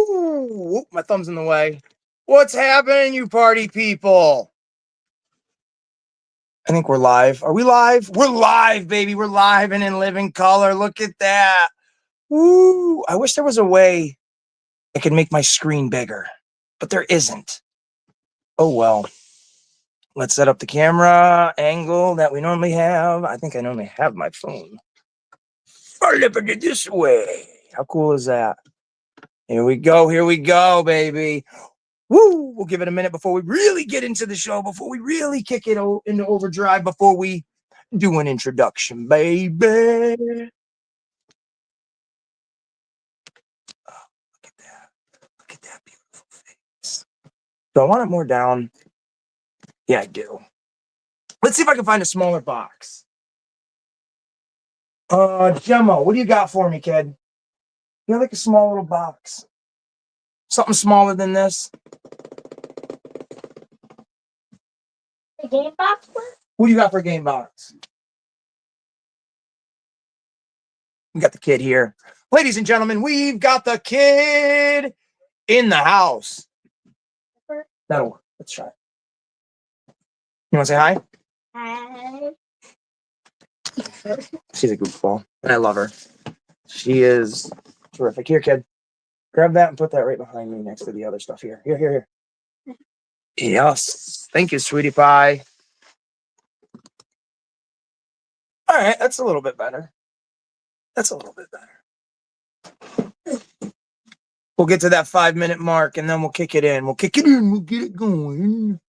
Woo! My thumb's in the way. What's happening, you party people? I think we're live. Are we live? We're live, baby. We're live and in living color. Look at that. Woo! I wish there was a way I could make my screen bigger, but there isn't. Oh, well. Let's set up the camera angle that we normally have. I think I normally have my phone. Flip it this way. How cool is that? Here we go, baby. Woo! We'll give it a minute before we really get into the show, before we really kick it into overdrive, before we do an introduction, baby. Oh, look at that. Look at that beautiful face. Do I want it more down? Yeah, I do. Let's see if I can find a smaller box. Gemma, what do you got for me, kid? You got like a small little box. Something smaller than this. The game box? What do you got for a game box? We got the kid here. Ladies and gentlemen, we've got the kid in the house. That'll work. Let's try it. You want to say hi? Hi. She's a goofball, and I love her. She is terrific. Here, kid. Grab that and put that right behind me next to the other stuff here. Here. Yes. Thank you, sweetie pie. All right, that's a little bit better. We'll get to that 5-minute mark, and then we'll kick it in. We'll get it going.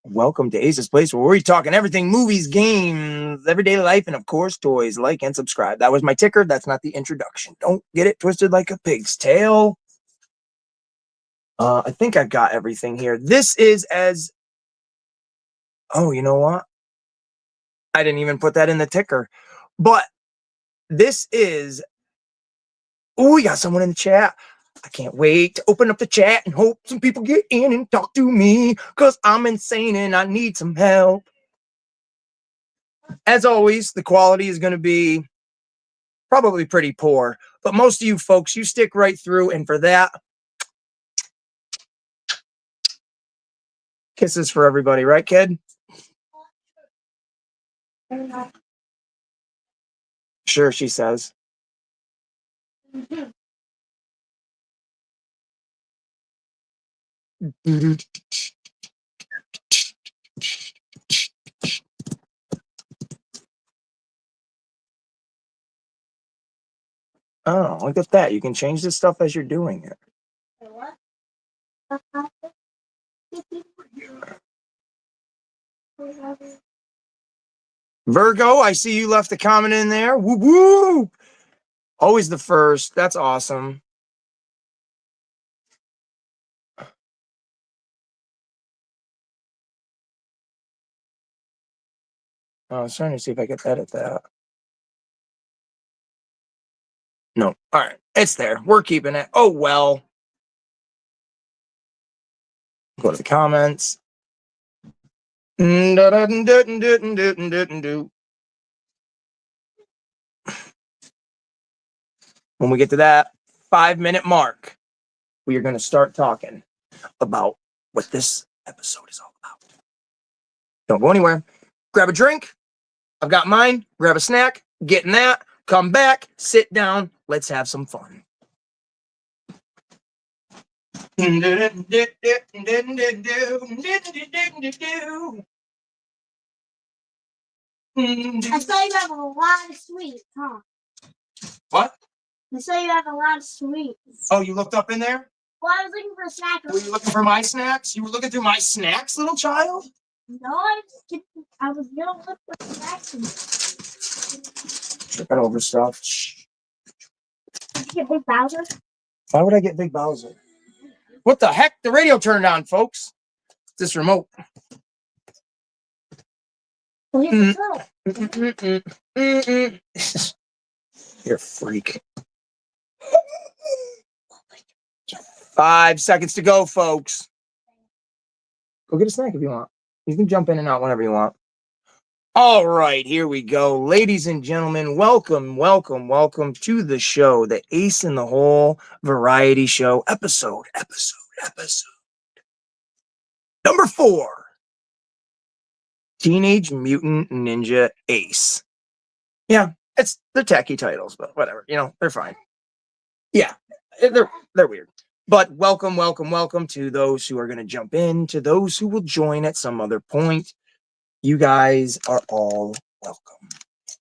Welcome to Ace's Place, where we're talking everything movies, games, everyday life, and of course, toys. Like and subscribe. That was my ticker. That's not the introduction. Don't get it twisted like a pig's tail. I think I've got everything here. This is as... Oh, you know what? I didn't even put that in the ticker. But this is... Oh, we got someone in the chat. I can't wait to open up the chat and hope some people get in and talk to me, because I'm insane and I need some help. As always, the quality is going to be probably pretty poor, but most of you folks, you stick right through, and for that, kisses for everybody, right, kid? Sure, she says. Oh, look at that. You can change this stuff as you're doing it. Virgo, I see you left a comment in there. Woo woo! Always the first. That's awesome. I was trying to see if I could edit that. No. All right. It's there. We're keeping it. Oh, well. Go to the comments. When we get to that 5-minute mark, we are going to start talking about what this episode is all about. Don't go anywhere. Grab a drink. I've got mine. Grab a snack. Get in that. Come back. Sit down. Let's have some fun. I saw you have a lot of sweets, huh? What? I saw you have a lot of sweets. Oh, you looked up in there? Well, I was looking for a snack. Were you looking for my snacks? You were looking through my snacks, little child? No, I was gonna look for snacks. Tripping over stuff. Did you get Big Bowser? Why would I get Big Bowser? What the heck? The radio turned on, folks. It's this remote. Well, here's the remote. You're a freak. 5 seconds to go, folks. Go get a snack if you want. You can jump in and out whenever you want. All right, here we go. Ladies and gentlemen, welcome to the show, the Ace in the Hole Variety Show, episode number 4. Teenage Mutant Ninja Ace. Yeah, they're tacky titles, but whatever, they're fine. Yeah, they're weird. But welcome to those who are going to jump in, to those who will join at some other point. You guys are all welcome.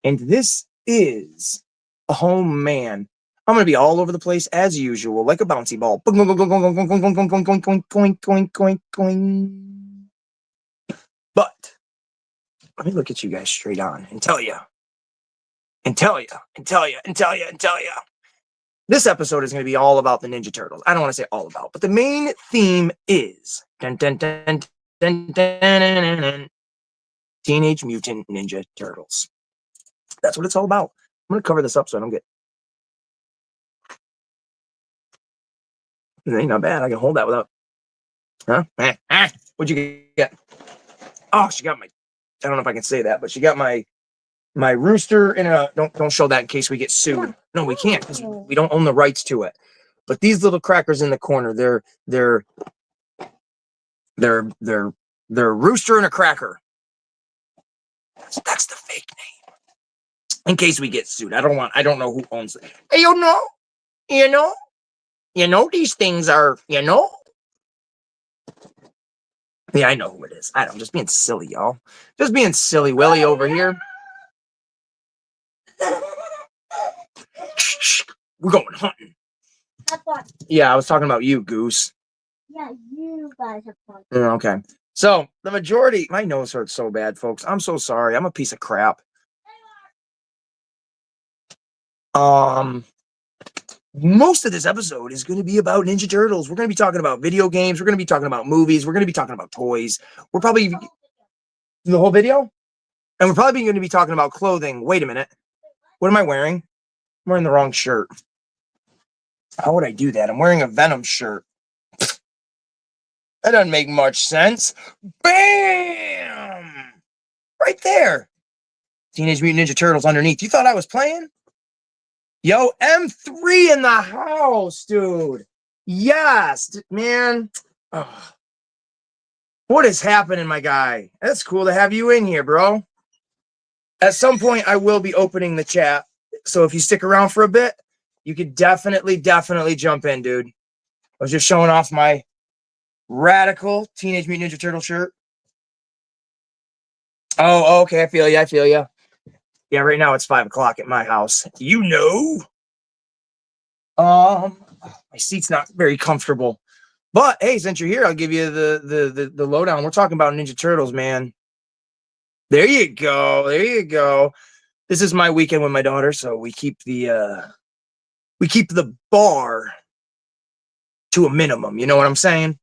And this is man. I'm gonna be all over the place as usual, like a bouncy ball. But let me look at you guys straight on and tell you. This episode is going to be all about the Ninja Turtles. I don't want to say all about, but the main theme is Teenage Mutant Ninja Turtles. That's what it's all about. I'm going to cover this up so I don't get... It ain't not bad. I can hold that without... Huh? What'd you get? Oh, she got my... I don't know if I can say that, but she got my rooster in a... Don't show that in case we get sued. No, we can't because we don't own the rights to it. But these little crackers in the corner, they're rooster and a cracker. That's the fake name. In case we get sued. I don't know who owns it. Hey, you know these things are, Yeah, I know who it is. I'm just being silly, y'all. Just being silly Willie over here. Shh, we're going hunting. Have fun. Yeah, I was talking about you, Goose. Yeah, you guys have fun. Okay. So the majority, my nose hurts so bad, folks. I'm so sorry. I'm a piece of crap. Most of this episode is going to be about Ninja Turtles. We're going to be talking about video games. We're going to be talking about movies. We're going to be talking about toys. We're probably the whole video, and we're probably going to be talking about clothing. Wait a minute. What am I wearing? I'm wearing the wrong shirt. How would I do that? I'm wearing a Venom shirt. That doesn't make much sense. Bam! Right there. Teenage Mutant Ninja Turtles underneath. You thought I was playing? Yo, M3 in the house, dude. Yes, man. Oh. What is happening, my guy? That's cool to have you in here, bro. At some point, I will be opening the chat. So if you stick around for a bit, you could definitely jump in, dude. I was just showing off my radical Teenage Mutant Ninja Turtle shirt. Oh, okay. I feel you. Yeah, right now it's 5 o'clock at my house. My seat's not very comfortable. But hey, since you're here, I'll give you the lowdown. We're talking about Ninja Turtles, man. There you go. This is my weekend with my daughter, so we keep the bar to a minimum. You know what I'm saying?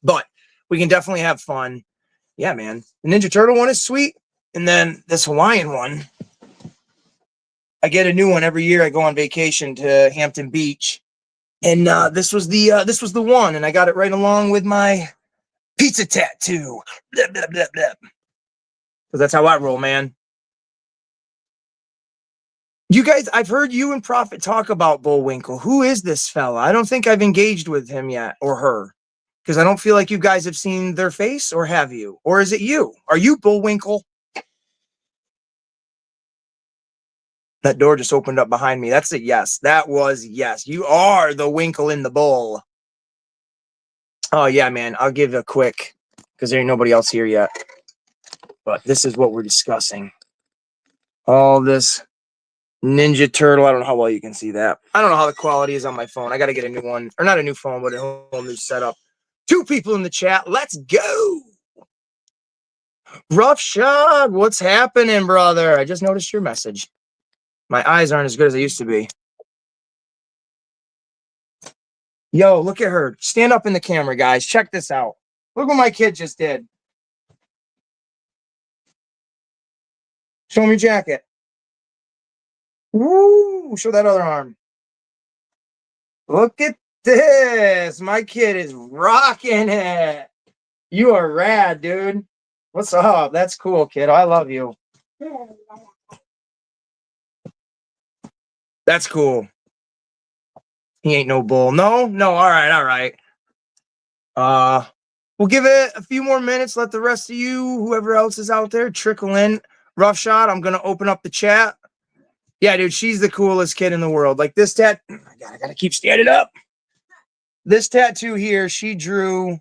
But we can definitely have fun. Yeah, man. The Ninja Turtle one is sweet, and then this Hawaiian one. I get a new one every year. I go on vacation to Hampton Beach, and this was the one, and I got it right along with my pizza tattoo. Blah, blah, blah, blah. Because that's how I roll, man. You guys, I've heard you and Prophet talk about Bullwinkle. Who is this fella? I don't think I've engaged with him yet, or her, because I don't feel like you guys have seen their face, or have you? Or is it you? Are you Bullwinkle? That door just opened up behind me. That's a yes. That was yes. You are the Winkle in the Bull. Oh, yeah, man. I'll give a quick, because there ain't nobody else here yet. But this is what we're discussing. All this Ninja Turtle. I don't know how well you can see that. I don't know how the quality is on my phone. I got to get a new one. Or not a new phone, but a whole new setup. 2 people in the chat. Let's go. Rough Shot. What's happening, brother? I just noticed your message. My eyes aren't as good as they used to be. Yo, look at her. Stand up in the camera, guys. Check this out. Look what my kid just did. Show me your jacket. Woo! Show that other arm. Look at this. My kid is rocking it. You are rad, dude. What's up? That's cool, kid. I love you. That's cool. He ain't no bull. No, no. All right, all right. We'll give it a few more minutes. Let the rest of you, whoever else is out there, trickle in. Rough shot. I'm gonna open up the chat. Yeah, dude, she's the coolest kid in the world. Like this I gotta keep standing up. This tattoo here, she drew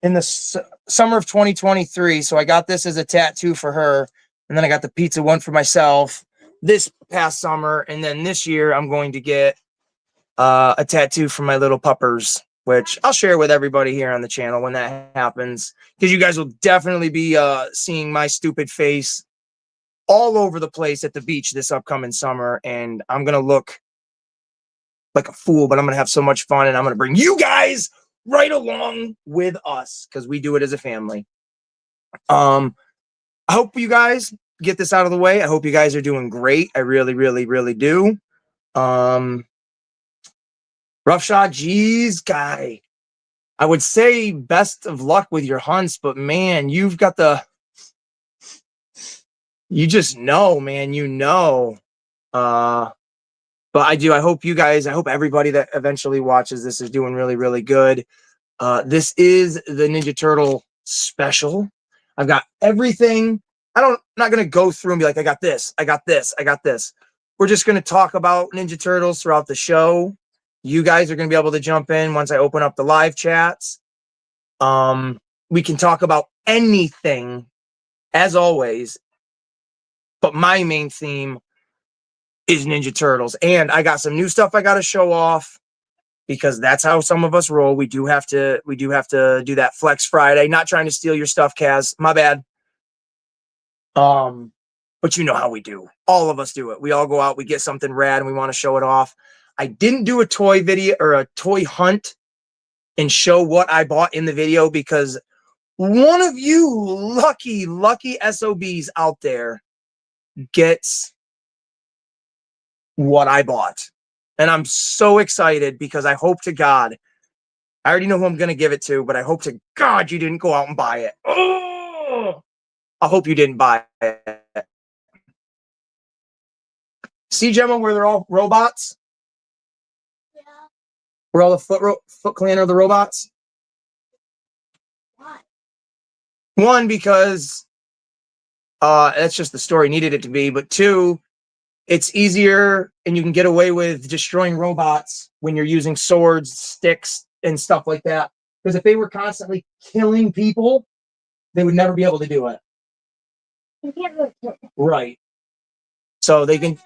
in the summer of 2023. So I got this as a tattoo for her. And then I got the pizza one for myself this past summer. And then this year I'm going to get a tattoo for my little puppers, which I'll share with everybody here on the channel when that happens. Because you guys will definitely be seeing my stupid face all over the place at the beach this upcoming summer. And I'm going to look like a fool, but I'm going to have so much fun. And I'm going to bring you guys right along with us because we do it as a family. I hope you guys get this out of the way. I hope you guys are doing great. I really, really, really do. Rough shot, geez, guy. I would say best of luck with your hunts, but man, you've got you just know, man, you know. But I hope you guys, I hope everybody that eventually watches this is doing really, really good. This is the Ninja Turtle special. I've got everything. I'm not going to go through and be like, I got this, I got this, I got this. We're just going to talk about Ninja Turtles throughout the show. You guys are going to be able to jump in once I open up the live chats. We can talk about anything as always, but my main theme is Ninja Turtles. And I got some new stuff I got to show off because that's how some of us roll. We do have to do that Flex Friday. Not trying to steal your stuff, Kaz. My bad. But you know how we do. All of us do it. We all go out, we get something rad and we want to show it off. I didn't do a toy video or a toy hunt and show what I bought in the video because one of you lucky SOBs out there gets what I bought. And I'm so excited because I hope to God, I already know who I'm going to give it to, but I hope to God you didn't go out and buy it. Oh, I hope you didn't buy it. See, Gemma, where they're all robots? Yeah. Where all the Foot Clan are the robots? Why? One, because that's just the story needed it to be. But two, it's easier and you can get away with destroying robots when you're using swords, sticks, and stuff like that. Because if they were constantly killing people, they would never be able to do it. You can't really kill them. Right. So they can...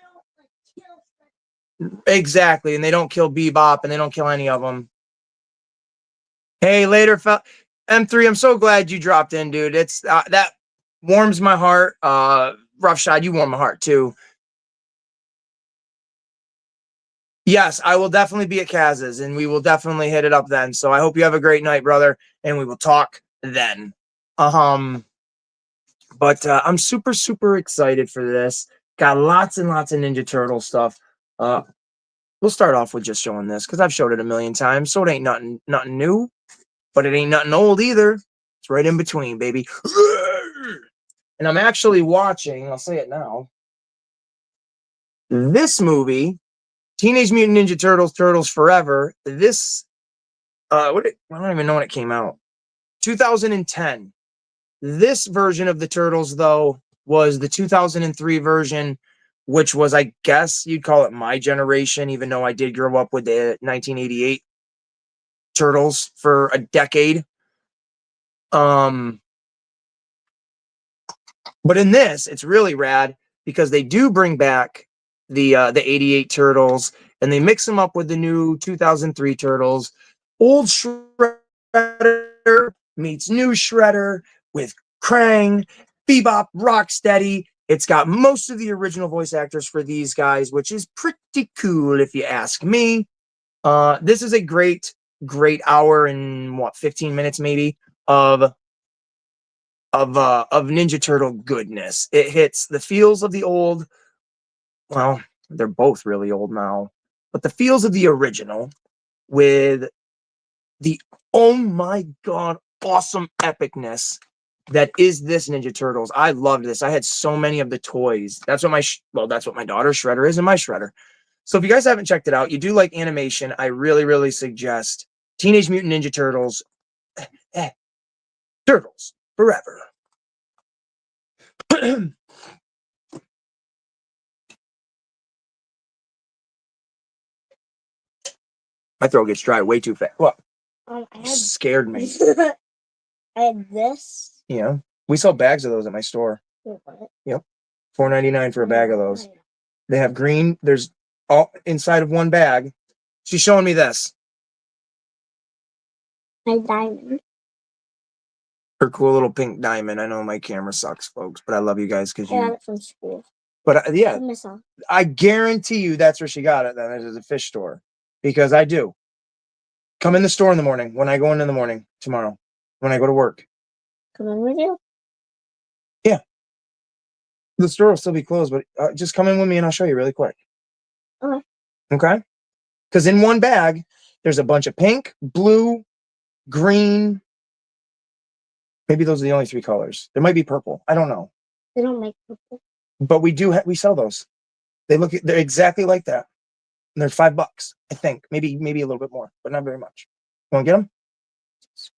Exactly. And they don't kill Bebop and they don't kill any of them. Hey, later, M3, I'm so glad you dropped in, dude. It's that warms my heart. Rough shot, you warm my heart too. Yes, I will definitely be at Kaz's and we will definitely hit it up then. So I hope you have a great night, brother, and we will talk then. But I'm super, super excited for this. Got lots and lots of Ninja Turtle stuff. We'll start off with just showing this because I've showed it a million times, so it ain't nothing new, but it ain't nothing old either. It's right in between, baby. And I'm actually watching, I'll say it now, this movie, Teenage Mutant Ninja Turtles, Turtles Forever. This, I don't even know when it came out. 2010. This version of the Turtles, though, was the 2003 version, which was, I guess you'd call it my generation, even though I did grow up with the 1988 Turtles for a decade. But in this, it's really rad because they do bring back the 88 Turtles and they mix them up with the new 2003 Turtles. Old Shredder meets new Shredder with Krang, Bebop, Rocksteady. It's got most of the original voice actors for these guys, which is pretty cool if you ask me. This is a great hour and 15 minutes maybe of Ninja Turtle goodness. It hits the feels of the old, well, they're both really old now, but the feels of the original with the, oh my God, awesome epicness that is this Ninja Turtles. I loved this. I had so many of the toys. That's what that's what my daughter's shredder is and my shredder. So if you guys haven't checked it out, you do like animation, I really, really suggest Teenage Mutant Ninja Turtles. Turtles forever. My throat gets dry way too fast. What? Scared me. I had this. Yeah. We sell bags of those at my store. What? Yep. $4.99 for a bag of those. They have green. There's all inside of one bag. She's showing me this. My diamond. Her cool little pink diamond. I know my camera sucks, folks, but I love you guys because I got you. it from school. But yeah, I miss them. I guarantee you that's where she got it. Then it is a fish store, because I do. Come in the store in the morning when I go in the morning tomorrow when I go to work. Come in with you? Yeah. The store will still be closed, but just come in with me and I'll show you really quick. Okay. Okay? Because in one bag, there's a bunch of pink, blue, green. Maybe those are the only three colors. There might be purple. I don't know. They don't make purple. But we do. We sell those. They're exactly like that. And they're $5, I think. Maybe a little bit more, but not very much. You want to get them?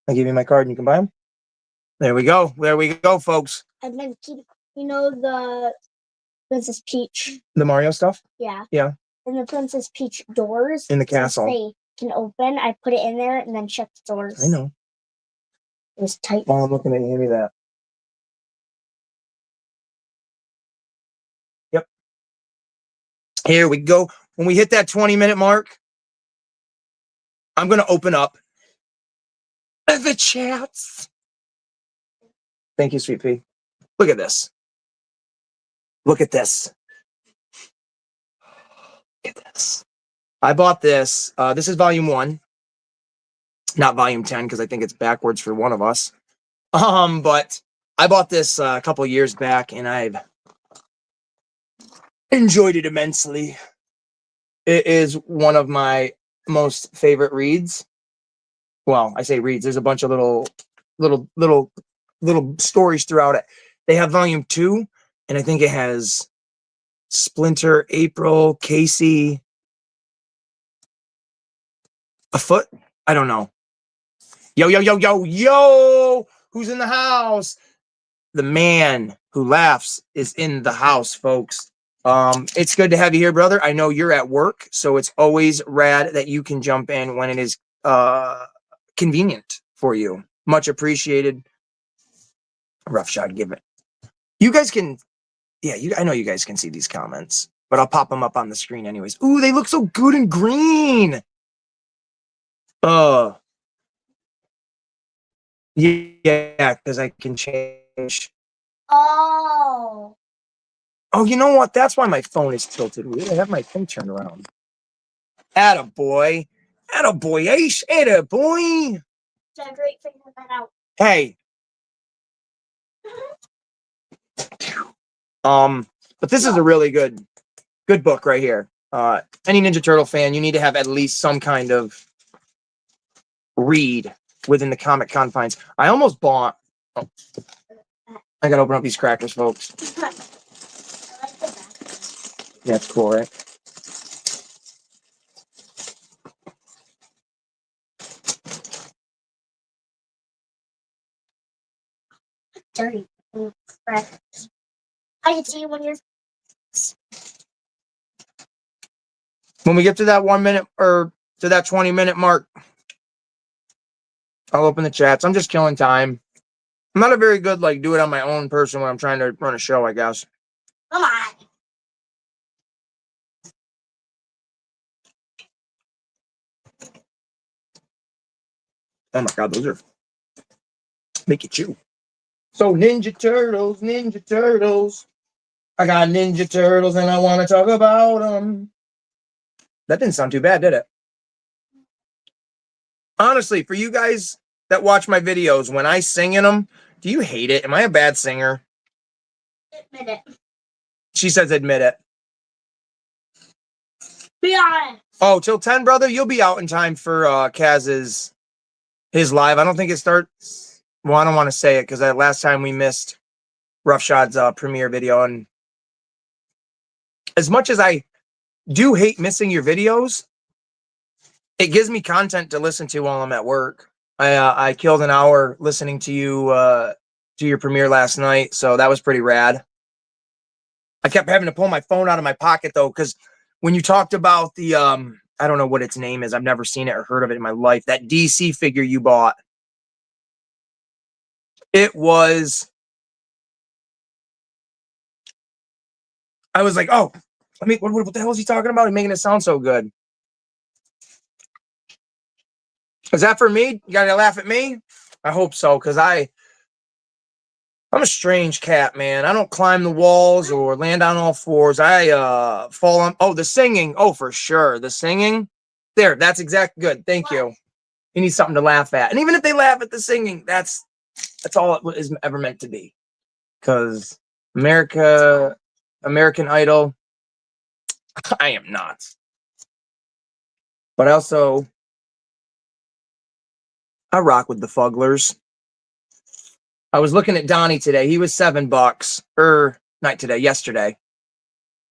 I'll give you my card and you can buy them. There we go. There we go, folks. And then you know the Princess Peach. The Mario stuff? Yeah. Yeah. And the Princess Peach doors in the castle. They can open. I put it in there and then shut the doors. I know. It was tight. While I'm looking at you, hand me that. Yep. Here we go. When we hit that 20-minute mark, I'm going to open up the chats. Thank you, Sweet Pea. Look at this. Look at this. Look at this. I bought this. This is volume 1. Not volume 10, because I think it's backwards for one of us. But I bought this a couple years back, and I've enjoyed it immensely. It is one of my most favorite reads. Well, I say reads. There's a bunch of little stories throughout it. They have volume 2, and I think it has Splinter, April, Casey, a foot. I don't know. Yo! Who's in the house? The man who laughs is in the house, folks. It's good to have you here, brother. I know you're at work, so it's always rad that you can jump in when it is convenient for you. Much appreciated. Rough shot, give it. You guys can, yeah, I know you guys can see these comments, but I'll pop them up on the screen anyways. Ooh, they look so good in green. Yeah, because I can change. Oh, you know what? That's why my phone is tilted weird. I have my thing turned around. Attaboy. Attaboy, Ace. Attaboy. that's great figuring that out. Hey. But this is a really good book right here. Any Ninja Turtle fan, you need to have at least some kind of read within the comic confines. I almost bought. Oh, I gotta open up these crackers, folks. Yeah, it's cool, right? Dirty crackers. I can see you when you're. When we get to that 1 minute or to that 20-minute mark, I'll open the chats. I'm just killing time. I'm not a very good, do it on my own person when I'm trying to run a show, I guess. Come on. Oh my God, those are make you chew. So Ninja Turtles. I got Ninja Turtles and I want to talk about them. That didn't sound too bad, did it? Honestly, for you guys that watch my videos, when I sing in them, do you hate it? Am I a bad singer? Admit it. She says admit it. Be honest. Oh, till 10, brother? You'll be out in time for Kaz's his live. I don't think it starts. well, I don't want to say it because last time we missed Roughshod's premiere video, and as much as I do hate missing your videos, it gives me content to listen to while I'm at work. I killed an hour listening to you do your premiere last night, so that was pretty rad. I kept having to pull my phone out of my pocket though, because when you talked about the I don't know what its name is, I've never seen it or heard of it in my life, that DC figure you bought. It was, I was like, oh, what the hell is he talking about? He's making it sound so good. Is that for me? You gotta laugh at me? I hope so, because I'm a strange cat, man. I don't climb the walls or land on all fours. I fall on. Oh, the singing. Oh, for sure. The singing. There, that's exactly good. Thank you. You need something to laugh at. And even if they laugh at the singing, that's all it is ever meant to be. Because American Idol, I am not. But also, I rock with the Fugglers. I was looking at Donnie today. He was $7. Not today, yesterday.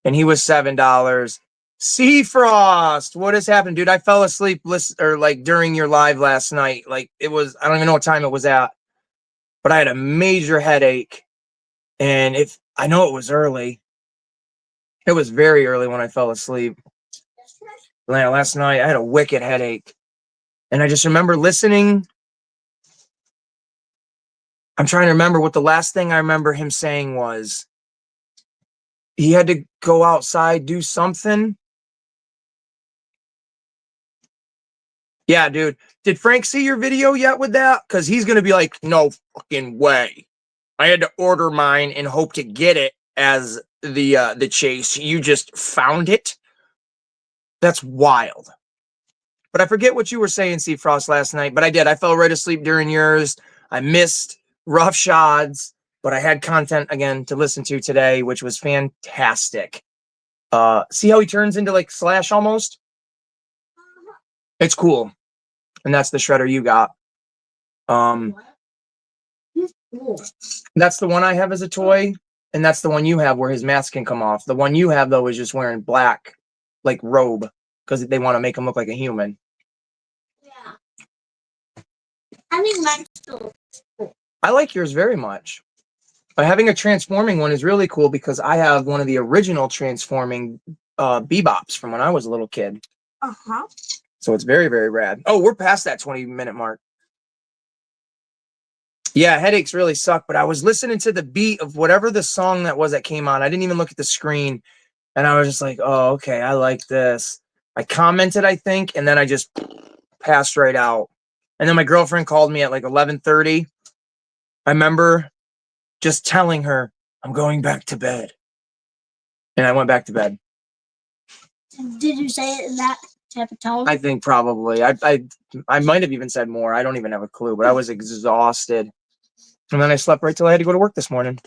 And he was $7. Seafrost, what has happened, dude? I fell asleep during your live last night. Like it was, I don't even know what time it was at, but I had a major headache. And if I know it was early, it was very early when I fell asleep. Last night I had a wicked headache. And I just remember listening. I'm trying to remember what the last thing I remember him saying was. He had to go outside, do something. Yeah, dude. Did Frank see your video yet with that? Because he's going to be like, no fucking way. I had to order mine and hope to get it as the chase. You just found it? That's wild. But I forget what you were saying, Seafrost, last night. But I did. I fell right asleep during yours. I missed Roughshods, but I had content again to listen to today, which was fantastic. See how he turns into like Slash almost? It's cool. And that's the shredder you got. That's the one I have as a toy, and that's the one you have where his mask can come off. The one you have though is just wearing black, like robe, because they want to make him look like a human. Yeah. I mean, mine's still cool. I like yours very much. But having a transforming one is really cool because I have one of the original transforming Bebops from when I was a little kid. Uh-huh. So it's very, very rad. Oh, we're past that 20-minute mark. Yeah, headaches really suck, but I was listening to the beat of whatever the song that was that came on. I didn't even look at the screen, and I was just like, oh, okay, I like this. I commented, I think, and then I just passed right out. And then my girlfriend called me at like 11:30. I remember just telling her, I'm going back to bed. And I went back to bed. Did you say it in that type of tone? I think probably. I might have even said more. I don't even have a clue, but I was exhausted. And then I slept right till I had to go to work this morning.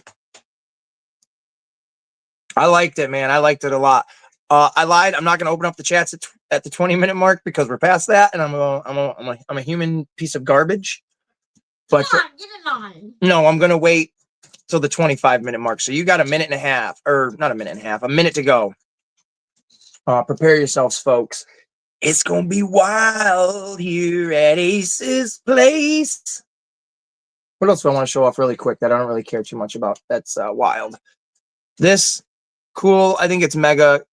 I liked it, man. I liked it a lot. I lied. I'm not going to open up the chats at the 20-minute mark because we're past that, and I'm a human piece of garbage. But Come on, get it on. No, I'm going to wait till the 25-minute mark. So you got a minute and a half, or not a minute and a half, a minute to go. Prepare yourselves, folks. It's going to be wild here at Ace's place. What else do I want to show off really quick that I don't really care too much about? That's wild. This, cool. I think it's mega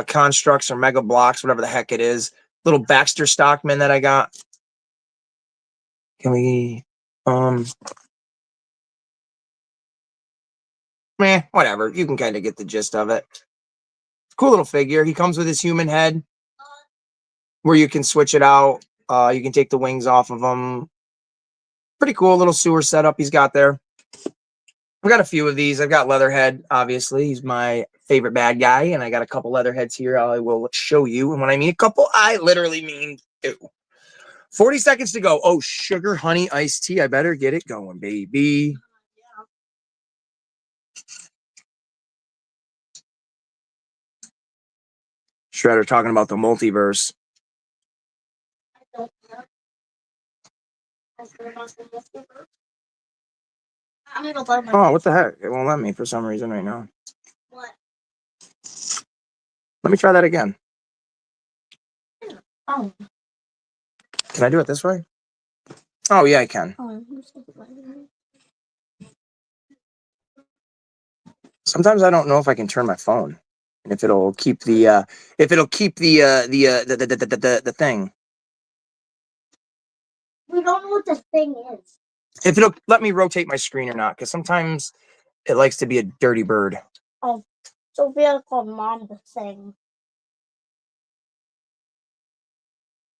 constructs or mega blocks, whatever the heck it is. Little Baxter Stockman that I got. Can we, whatever. You can kind of get the gist of it. Cool little figure. He comes with his human head where you can switch it out. You can take the wings off of him. Pretty cool little sewer setup he's got there. I've got a few of these. I've got Leatherhead, obviously. He's my favorite bad guy, and I got a couple Leatherheads here I will show you. And when I mean a couple, I literally mean two. 40 seconds to go. Oh, sugar, honey, iced tea. I better get it going, baby. Shredder talking about the multiverse. I'm gonna buy my. Oh, what the heck? It won't let me for some reason right now. What? Let me try that again. Oh. Can I do it this way? Oh, yeah, I can. Sometimes I don't know if I can turn my phone and if it'll keep the the thing. We don't know what the thing is. If it'll let me rotate my screen or not, because sometimes it likes to be a dirty bird. Oh, Sophia called mom the thing.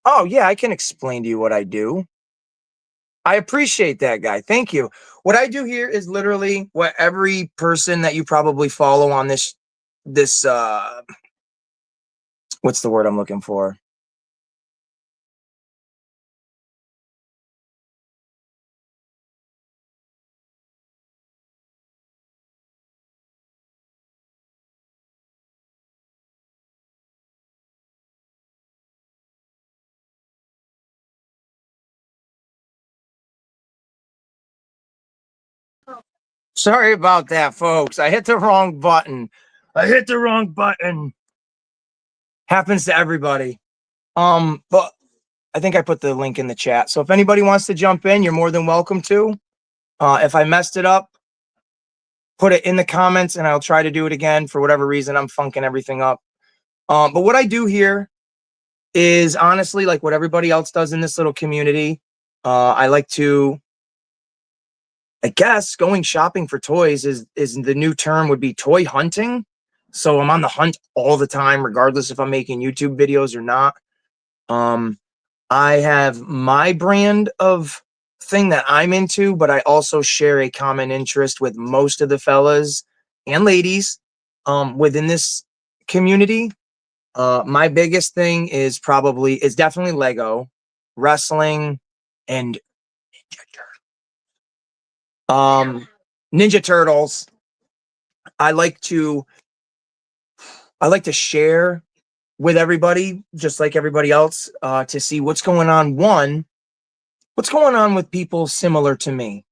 Oh, yeah, I can explain to you what I do. I appreciate that, guy. Thank you. What I do here is literally what every person that you probably follow on this what's the word I'm looking for? Sorry about that, folks. I hit the wrong button. Happens to everybody. But I think I put the link in the chat. So if anybody wants to jump in, you're more than welcome to. If I messed it up, put it in the comments and I'll try to do it again. For whatever reason, I'm funking everything up. But what I do here is honestly like what everybody else does in this little community. I like to, I guess, going shopping for toys is the new term would be toy hunting. So I'm on the hunt all the time, regardless if I'm making YouTube videos or not. I have my brand of thing that I'm into, but I also share a common interest with most of the fellas and ladies within this community. My biggest thing is definitely Lego, wrestling, and Ninja Turtles. I like to share with everybody, just like everybody else, to see what's going on. What's going on with people similar to me?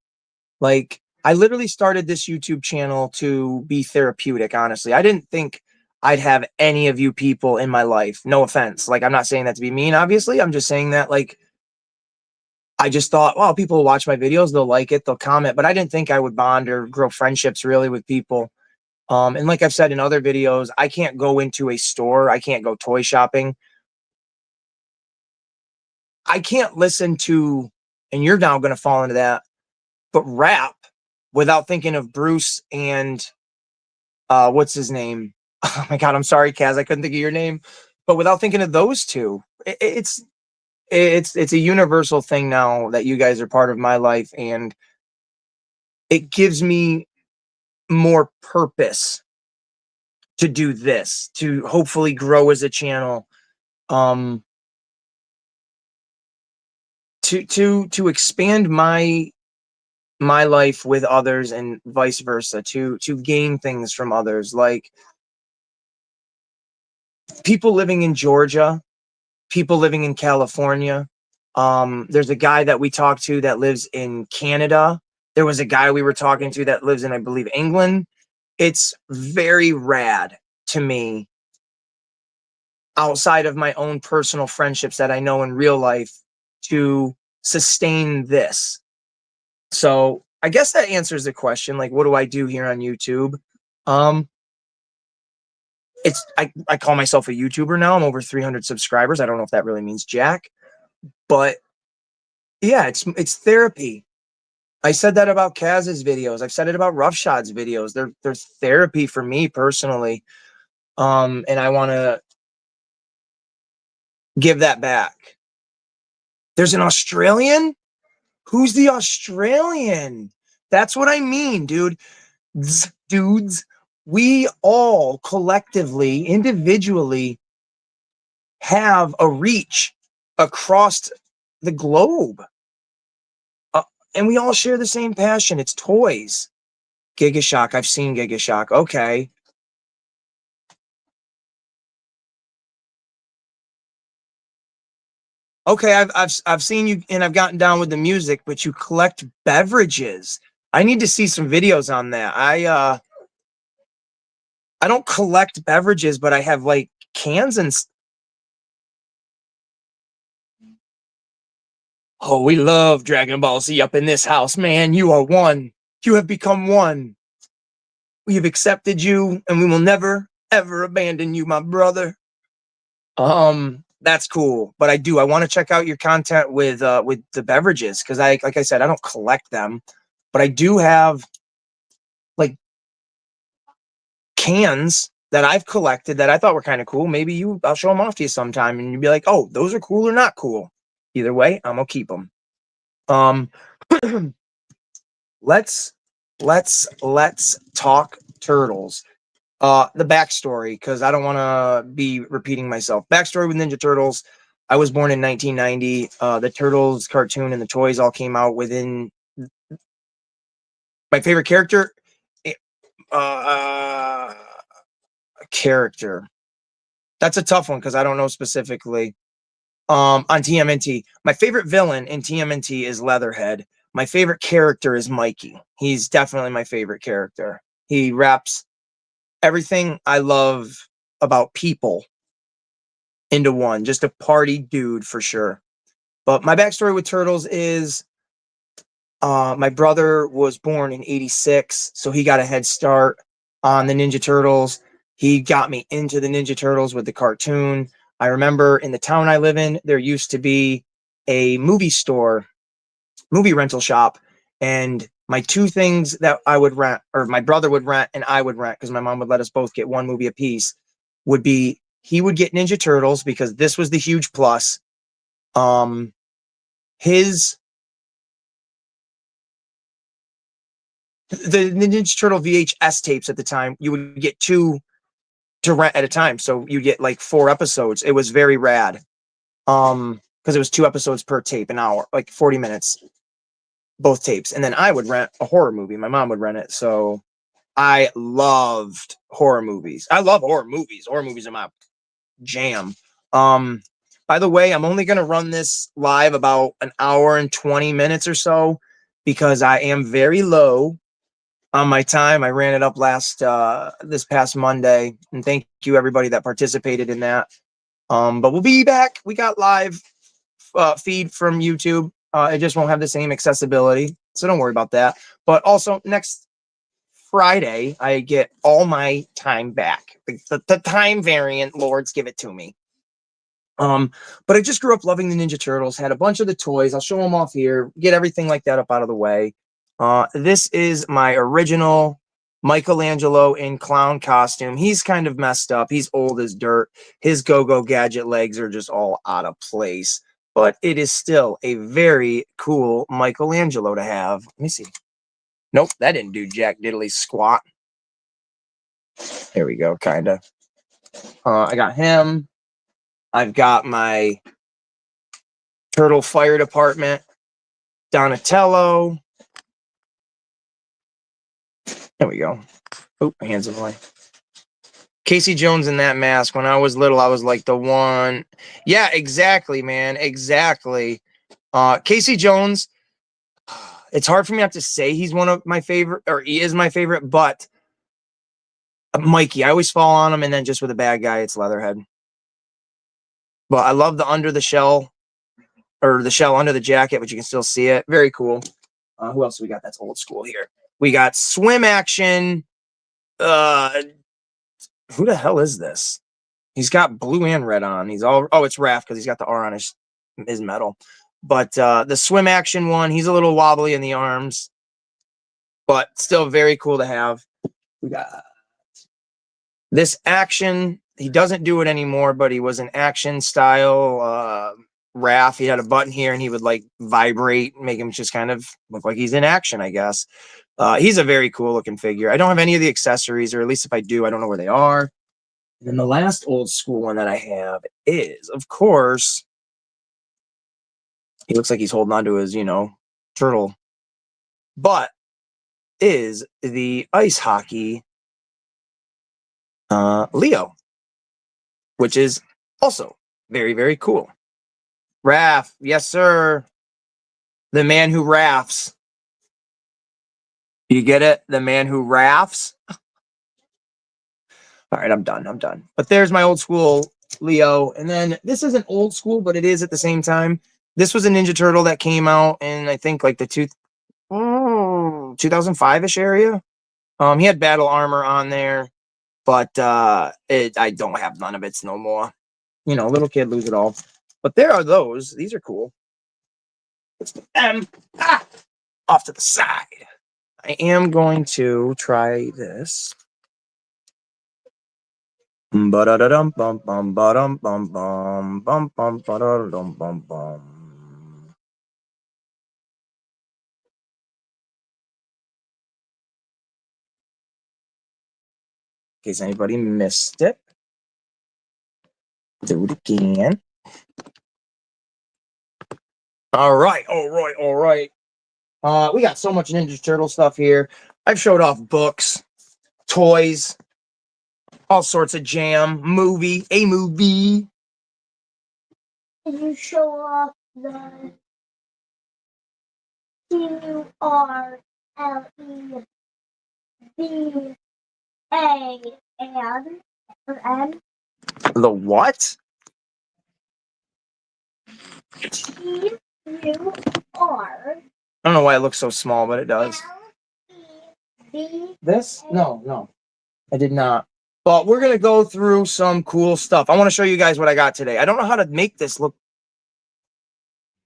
Like, I literally started this YouTube channel to be therapeutic, honestly. I didn't think I'd have any of you people in my life. No offense. Like, I'm not saying that to be mean, obviously. I'm just saying that, like, I just thought, well, people will watch my videos, they'll like it, they'll comment, but I didn't think I would bond or grow friendships really with people. And like I've said in other videos, I can't go into a store, I can't go toy shopping. I can't listen to, and you're now going to fall into that, but rap without thinking of Bruce and what's his name? Oh my God, I'm sorry, Kaz, I couldn't think of your name, but without thinking of those two, it's a universal thing now that you guys are part of my life, and it gives me more purpose to do this, to hopefully grow as a channel, to expand my life with others and vice versa, to gain things from others, like people living in Georgia, people living in California. There's a guy that we talked to that lives in Canada. There was a guy we were talking to that lives in, I believe, England. It's very rad to me, outside of my own personal friendships that I know in real life, to sustain this. So I guess that answers the question. Like, what do I do here on YouTube? I call myself a YouTuber now. I'm over 300 subscribers. I don't know if that really means jack, but yeah, it's therapy. I said that about Kaz's videos. I've said it about Roughshot's videos. They're therapy for me personally. And I want to give that back. There's an Australian? Who's the Australian? That's what I mean, dude. Dudes, we all collectively, individually have a reach across the globe. And we all share the same passion. It's toys. Gigashock. I've seen Gigashock. Okay. Okay, I've seen you and I've gotten down with the music, but you collect beverages. I need to see some videos on that. I don't collect beverages, but I have like cans and oh, we love Dragon Ball Z up in this house, man. You are one. You have become one. We have accepted you and we will never ever abandon you, my brother. That's cool. But I want to check out your content with the beverages because like I said, I don't collect them, but I do have like cans that I've collected that I thought were kind of cool. Maybe I'll show them off to you sometime and you'll be like, oh, those are cool or not cool. Either way, I'm gonna keep them. Um, let's let's talk turtles. The backstory, because I don't want to be repeating myself. Backstory with Ninja Turtles. I was born in 1990. The Turtles cartoon and the toys all came out within my favorite character. eh, Uh, character. That's a tough one because I don't know specifically. On TMNT, my favorite villain in TMNT is Leatherhead. My favorite character is Mikey. He's definitely my favorite character. He wraps everything I love about people into one. Just a party dude for sure. But my backstory with Turtles is my brother was born in 86, so he got a head start on the Ninja Turtles. He got me into the Ninja Turtles with the cartoon. I remember in the town I live in, there used to be a movie store, movie rental shop, and my two things that I would rent, or my brother would rent and I would rent, because my mom would let us both get one movie apiece, would be he would get Ninja Turtles because this was the huge plus. Um, his the Ninja Turtle VHS tapes at the time, you would get two to rent at a time, so you get like 4 episodes. It was very rad. Because it was 2 episodes per tape, an hour, like 40 minutes, both tapes. And then I would rent a horror movie. My mom would rent it, so I loved horror movies. I love horror movies. Horror movies are my jam. Um, by the way, I'm only going to run this live about an hour and 20 minutes or so because I am very low on my time. I ran it up this past Monday, and thank you everybody that participated in that. But we'll be back. We got live feed from YouTube. It just won't have the same accessibility, so don't worry about that. But also next Friday, I get all my time back. The time variant, Lords, give it to me. But I just grew up loving the Ninja Turtles, had a bunch of the toys. I'll show them off here, get everything like that up out of the way. This is my original Michelangelo in clown costume. He's kind of messed up. He's old as dirt. His go-go gadget legs are just all out of place. But it is still a very cool Michelangelo to have. Let me see. Nope, that didn't do jack diddly squat. There we go, kind of. I got him. I've got my Turtle Fire Department, Donatello. There we go. Oh, my hands in the way. Casey Jones in that mask. When I was little, I was like the one. Yeah, exactly, man. Exactly. Casey Jones, it's hard for me not to say he's one of my favorite, or he is my favorite, but Mikey, I always fall on him, and then just with a bad guy, it's Leatherhead. But I love the under the shell, or the shell under the jacket, but you can still see it. Very cool. Who else we got that's old school here? We got swim action. Who the hell is this? He's got blue and red on. He's all it's Raph because he's got the R on his medal. But the swim action one, he's a little wobbly in the arms, but still very cool to have. We got this action. He doesn't do it anymore, but he was an action style Raph. He had a button here and he would like vibrate, make him just kind of look like he's in action, I guess. He's a very cool looking figure. I don't have any of the accessories, or at least if I do, I don't know where they are. And then the last old school one that I have is, of course, he looks like he's holding on to his, turtle, but is the ice hockey Leo, which is also very, very cool. Raph. Yes, sir. The man who rafts. You get it? The man who rafts. All right, I'm done. I'm done. But there's my old school Leo. And then this isn't old school, but it is at the same time. This was a Ninja Turtle that came out in, I think, like the 2005-ish area. He had battle armor on there, but I don't have none of it no more. You know, little kid lose it all. But there are those. These are cool. Let's put them off to the side. I am going to try this. Ba-da-da-dum bum bum ba-dum bum bum bum bum ba-da-da-dum bum bum. In case anybody missed it, do it again. All right, all right, all right. We got so much Ninja Turtle stuff here. I've showed off books, toys, all sorts of jam, a movie. Can you show off the Turleva and The what? TUR. I don't know why it looks so small, but it does. This? No, I did not. But we're going to go through some cool stuff. I want to show you guys what I got today. I don't know how to make this look.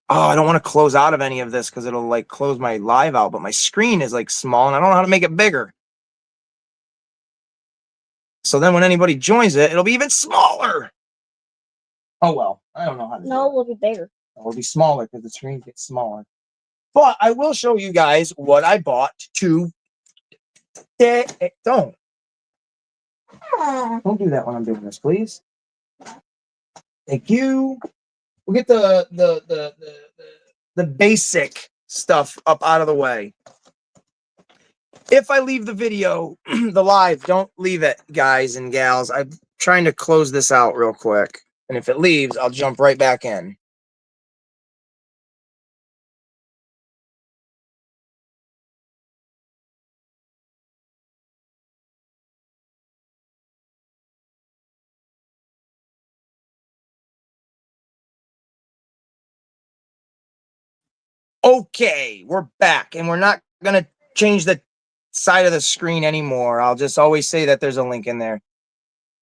Oh, I don't want to close out of any of this because it'll like close my live out, but my screen is like small and I don't know how to make it bigger. So then when anybody joins it, it'll be even smaller. Oh, well, I don't know how to do it. No, it will be bigger. It will be smaller because the screen gets smaller. But I will show you guys what I bought today. Don't do that when I'm doing this, please. Thank you. We'll get the basic stuff up out of the way. If I leave the video, the live, don't leave it, guys and gals. I'm trying to close this out real quick. And if it leaves, I'll jump right back in. Okay, we're back, and we're not going to change the side of the screen anymore. I'll just always say that there's a link in there.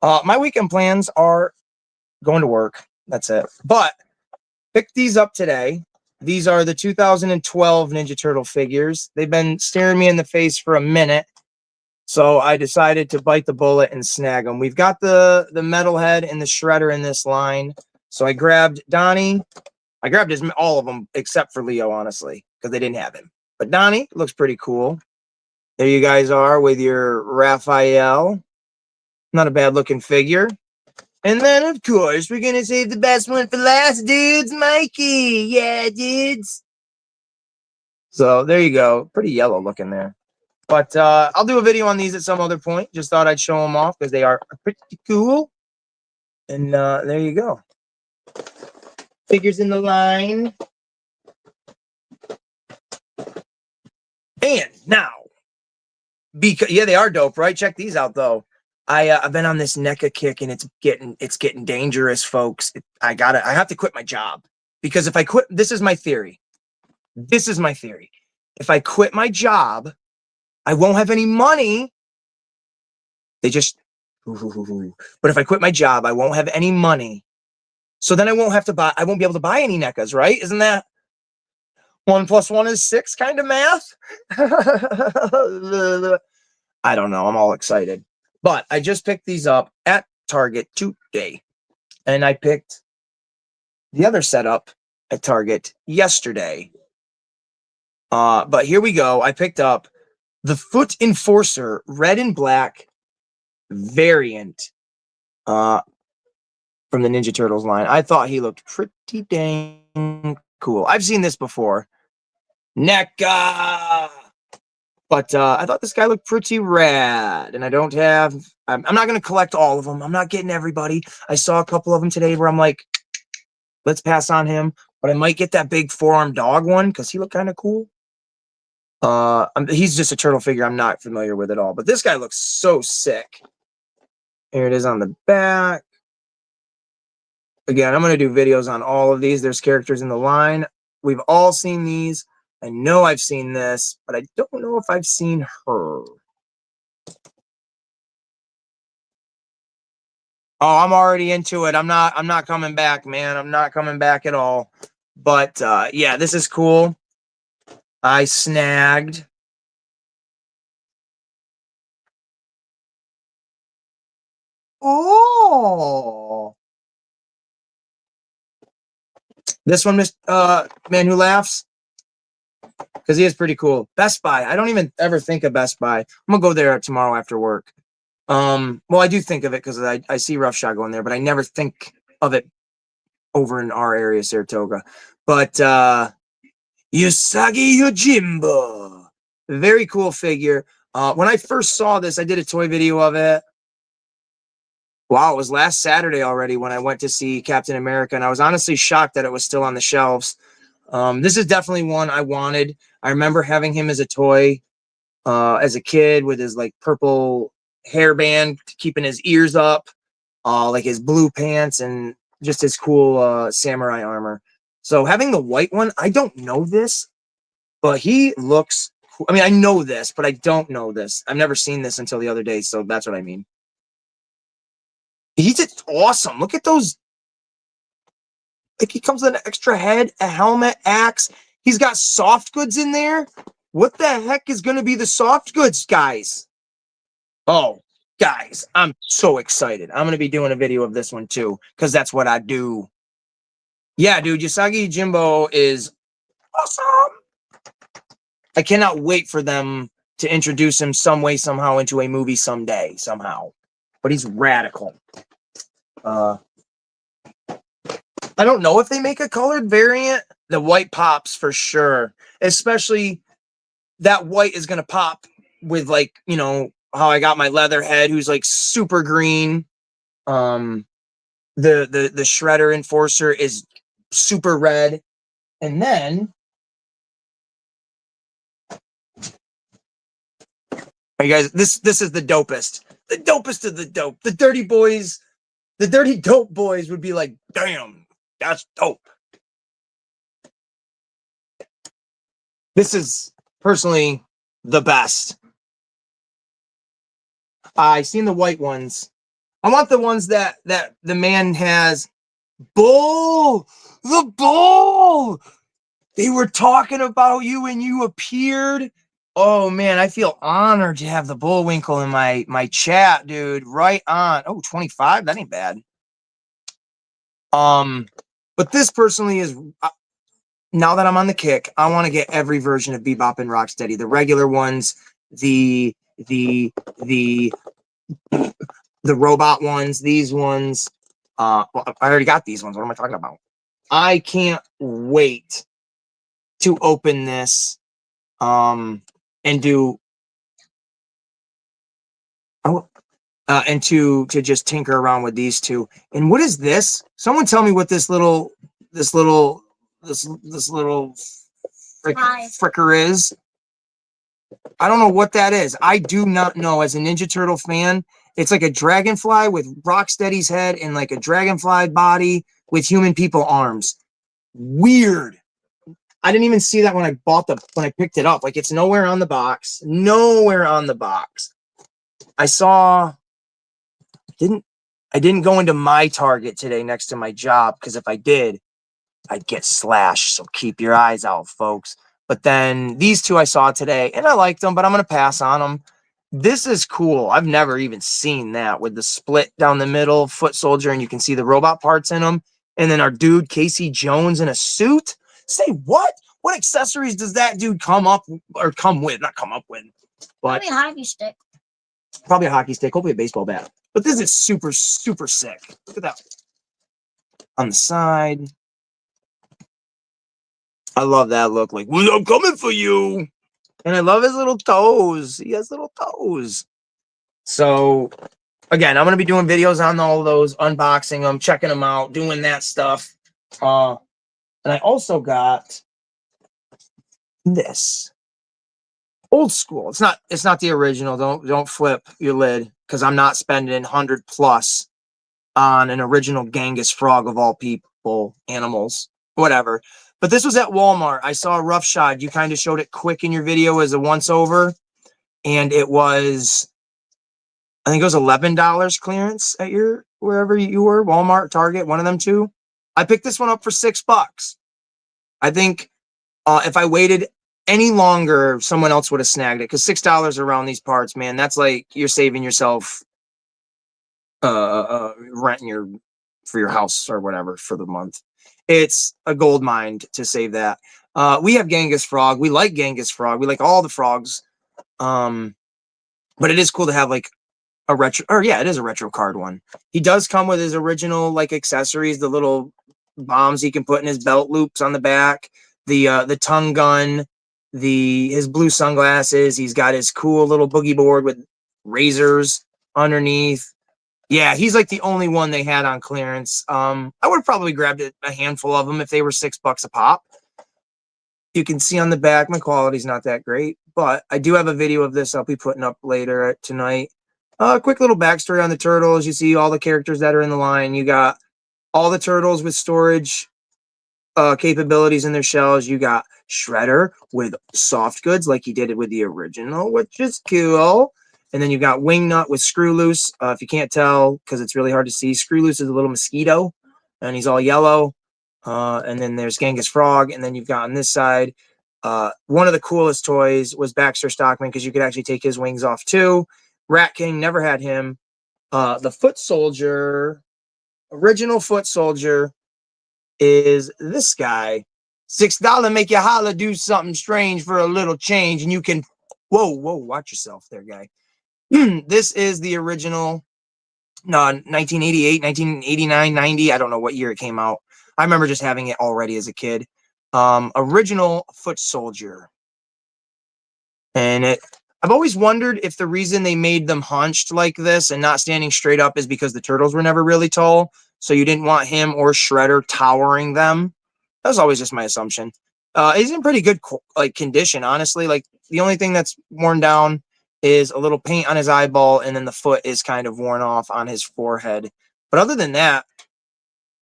My weekend plans are going to work. That's it. But picked these up today. These are the 2012 Ninja Turtle figures. They've been staring me in the face for a minute, so I decided to bite the bullet and snag them. We've got the Metalhead and the Shredder in this line. So I grabbed Donnie. I grabbed all of them except for Leo, honestly, because they didn't have him. But Donnie looks pretty cool. There you guys are with your Raphael. Not a bad looking figure. And then, of course, we're going to save the best one for last, dudes. Mikey. Yeah, dudes. So there you go. Pretty yellow looking there. But I'll do a video on these at some other point. Just thought I'd show them off because they are pretty cool. And there you go. Figures in the line. And now, because yeah, they are dope, right? Check these out though. I've been on this NECA kick and it's getting dangerous, folks. I have to quit my job because if I quit, this is my theory. This is my theory. If I quit my job, I won't have any money. But if I quit my job, I won't have any money. So then I won't be able to buy any NECAs, right? Isn't that 1 + 1 is 6 kind of math? I don't know. I'm all excited. But I just picked these up at Target today. And I picked the other setup at Target yesterday. But here we go. I picked up the Foot Enforcer red and black variant from the Ninja Turtles line. I thought he looked pretty dang cool. I've seen this before. NECA! But I thought this guy looked pretty rad. And I don't have... I'm not going to collect all of them. I'm not getting everybody. I saw a couple of them today where I'm like, Let's pass on him. But I might get that big four-armed dog one because he looked kind of cool. He's just a turtle figure I'm not familiar with at all. But this guy looks so sick. Here it is on the back. Again, I'm going to do videos on all of these. There's characters in the line. We've all seen these. I know I've seen this, but I don't know if I've seen her. Oh, I'm already into it. I'm not coming back, man. I'm not coming back at all. But yeah, this is cool. I snagged. Oh. This one, Man Who Laughs. Because he is pretty cool. Best Buy. I don't even ever think of Best Buy. I'm gonna go there tomorrow after work. Well, I do think of it because I see Rough Shot going there, but I never think of it over in our area, Saratoga. But Usagi Yojimbo. Very cool figure. When I first saw this, I did a toy video of it. Wow, it was last Saturday already when I went to see Captain America, and I was honestly shocked that it was still on the shelves. This is definitely one I wanted. I remember having him as a toy as a kid with his like purple hairband keeping his ears up, like his blue pants and just his cool samurai armor. So having the white one, I don't know this, but he looks cool. I mean, I know this, but I don't know this. I've never seen this until the other day, so that's what I mean. He's just awesome. Look at those. Like he comes with an extra head, a helmet, axe. He's got soft goods in there. What the heck is going to be the soft goods, guys? Oh, guys, I'm so excited. I'm going to be doing a video of this one too, because that's what I do. Yeah, dude, Usagi Jimbo is awesome. I cannot wait for them to introduce him some way, somehow into a movie someday, somehow. But he's radical. I don't know if they make a colored variant. The white pops for sure. Especially that white is going to pop with like, you know, how I got my Leatherhead who's like super green. The Shredder Enforcer is super red. And then hey guys, this is the dopest. The dopest of the dope. The Dirty Boys, the Dirty Dope Boys would be like, damn, that's dope. This is personally the best. I seen the white ones. I want the ones that the man has. Bull, the bull. They were talking about you and you appeared. Oh man, I feel honored to have the Bullwinkle in my chat, dude. Right on. Oh, 25. That ain't bad. But this personally is. Now that I'm on the kick, I want to get every version of Bebop and Rocksteady. The regular ones, the robot ones, these ones. Well, I already got these ones. What am I talking about? I can't wait to open this and do and to just tinker around with these two. And what is this? Someone tell me what this little fricker is. I don't know what that is. I do not know. As a Ninja Turtle fan, it's like a dragonfly with Rocksteady's head and like a dragonfly body with human people arms. Weird. I didn't even see that when I picked it up. Like it's nowhere on the box. Nowhere on the box. I didn't go into my Target today next to my job because if I did, I'd get slashed. So keep your eyes out, folks. But then these two I saw today and I liked them, but I'm going to pass on them. This is cool. I've never even seen that with the split down the middle foot soldier and you can see the robot parts in them. And then our dude, Casey Jones in a suit. Say what? What accessories does that dude come with? Not come up with, but probably a hockey stick. Probably a hockey stick, hopefully a baseball bat. But this is super, super sick. Look at that. On the side. I love that look. Like, well, I'm coming for you. And I love his little toes. He has little toes. So, again, I'm going to be doing videos on all of those, unboxing them, checking them out, doing that stuff. And I also got this old school. It's not the original. Don't flip your lid, because I'm not spending 100 plus on an original Genghis frog of all people, animals, whatever. But this was at Walmart. I saw a roughshod. You kind of showed it quick in your video as a once over, and it was, I think it was $11 clearance at your wherever you were, Walmart, Target, one of them two. I picked this one up for $6. I think if I waited any longer, someone else would have snagged it, because $6 around these parts, man, that's like you're saving yourself rent for your house or whatever for the month. It's a gold mine to save that. We have Genghis frog. We like Genghis frog. We like all the frogs. But it is cool to have like a retro, or yeah, it is a retro card one. He does come with his original like accessories, the little bombs he can put in his belt loops on the back, the tongue gun, his blue sunglasses. He's got his cool little boogie board with razors underneath. Yeah, he's like the only one they had on clearance. I would have probably grabbed a handful of them if they were $6 a pop. You can see on the back, my quality's not that great, but I do have a video of this I'll be putting up later tonight. Quick little backstory on the turtles. You see all the characters that are in the line. You got all the turtles with storage capabilities in their shells. You got Shredder with soft goods like he did it with the original, which is cool. And then you got Wingnut with Screw Loose. If you can't tell, because it's really hard to see, Screw Loose is a little mosquito, and he's all yellow. And then there's Genghis Frog. And then you've got on this side, one of the coolest toys was Baxter Stockman, because you could actually take his wings off too. Rat King, never had him. The Foot Soldier, original Foot Soldier, is this guy. $6 make you holla, do something strange for a little change, and you can, whoa, watch yourself there, guy. This is the original, no, 1988, 1989, 90. I don't know what year it came out. I remember just having it already as a kid. Original Foot Soldier. And I've always wondered if the reason they made them hunched like this and not standing straight up is because the turtles were never really tall. So you didn't want him or Shredder towering them. That was always just my assumption. He's in pretty good like condition, honestly. Like the only thing that's worn down is a little paint on his eyeball, and then the foot is kind of worn off on his forehead. But other than that,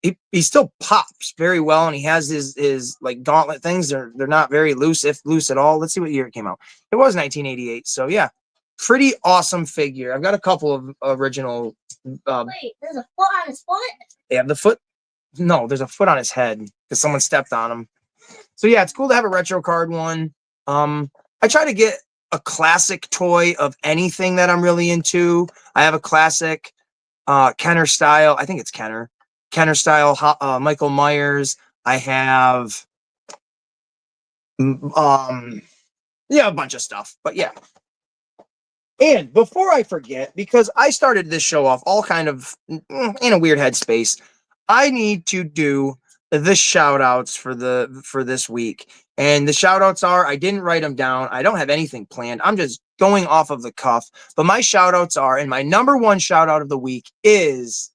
he still pops very well, and he has his like gauntlet things. They're not very loose, if loose at all. Let's see what year it came out. It was 1988. So yeah, pretty awesome figure. I've got a couple of original. Wait, there's a foot on his foot? Yeah, the foot. No, there's a foot on his head because someone stepped on him. So yeah, it's cool to have a retro card one. I try to get a classic toy of anything that I'm really into. I have a classic Kenner style. I think it's Kenner style Michael Myers. I have yeah, a bunch of stuff. But yeah. And before I forget, because I started this show off all kind of in a weird headspace, I need to do the shout outs for this week. And the shout outs are, I didn't write them down. I don't have anything planned. I'm just going off of the cuff. But my shout outs are, and my number one shout out of the week is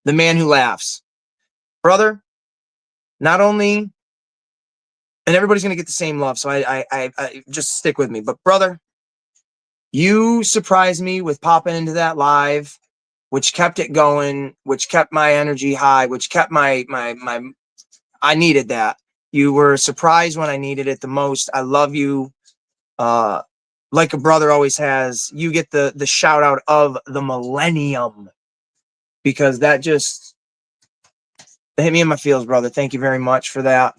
the man who laughs. Brother, not only, and everybody's going to get the same love, so I just stick with me. But brother, you surprised me with popping into that live, which kept it going, which kept my energy high, which kept my I needed that. You were surprised when I needed it the most. I love you. Like a brother always has. You get the shout out of the millennium, because that just hit me in my feels, brother. Thank you very much for that.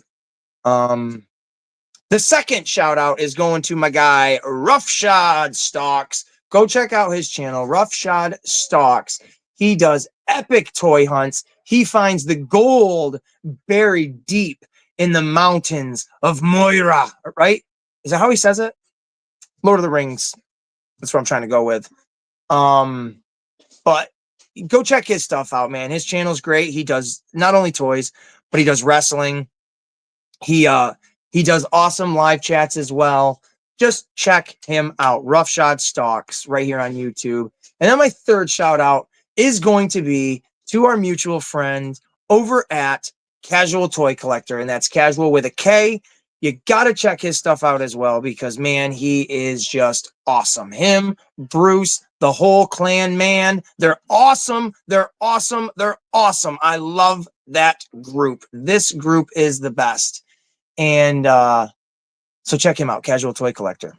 The second shout out is going to my guy, Roughshod Stalks. Go check out his channel, Roughshod Stalks. He does epic toy hunts. He finds the gold buried deep in the mountains of Moira, right? Is that how he says it? Lord of the Rings. That's what I'm trying to go with. But go check his stuff out, man. His channel's great. He does not only toys, but he does wrestling. He does awesome live chats as well. Just check him out. Roughshod Stalks right here on YouTube. And then my third shout out is going to be to our mutual friend over at Casual Toy Collector, and that's casual with a K. You got to check his stuff out as well because, man, he is just awesome. Him, Bruce, the whole clan, man, they're awesome. They're awesome. They're awesome. I love that group. This group is the best. And so check him out, Casual Toy Collector.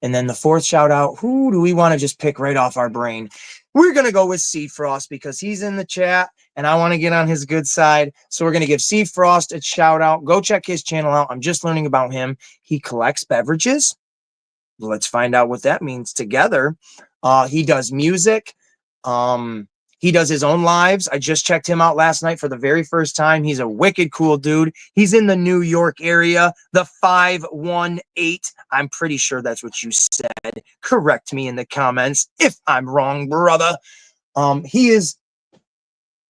And then the fourth shout out, who do we want to just pick right off our brain? We're going to go with Sea Frost because he's in the chat and I want to get on his good side. So we're going to give Sea Frost a shout out. Go check his channel out. I'm just learning about him. He collects beverages. Let's find out what that means together. He does music. He does his own lives. I just checked him out last night for the very first time. He's a wicked cool dude. He's in the New York area, the 518. I'm pretty sure that's what you said. Correct me in the comments if I'm wrong, brother. He is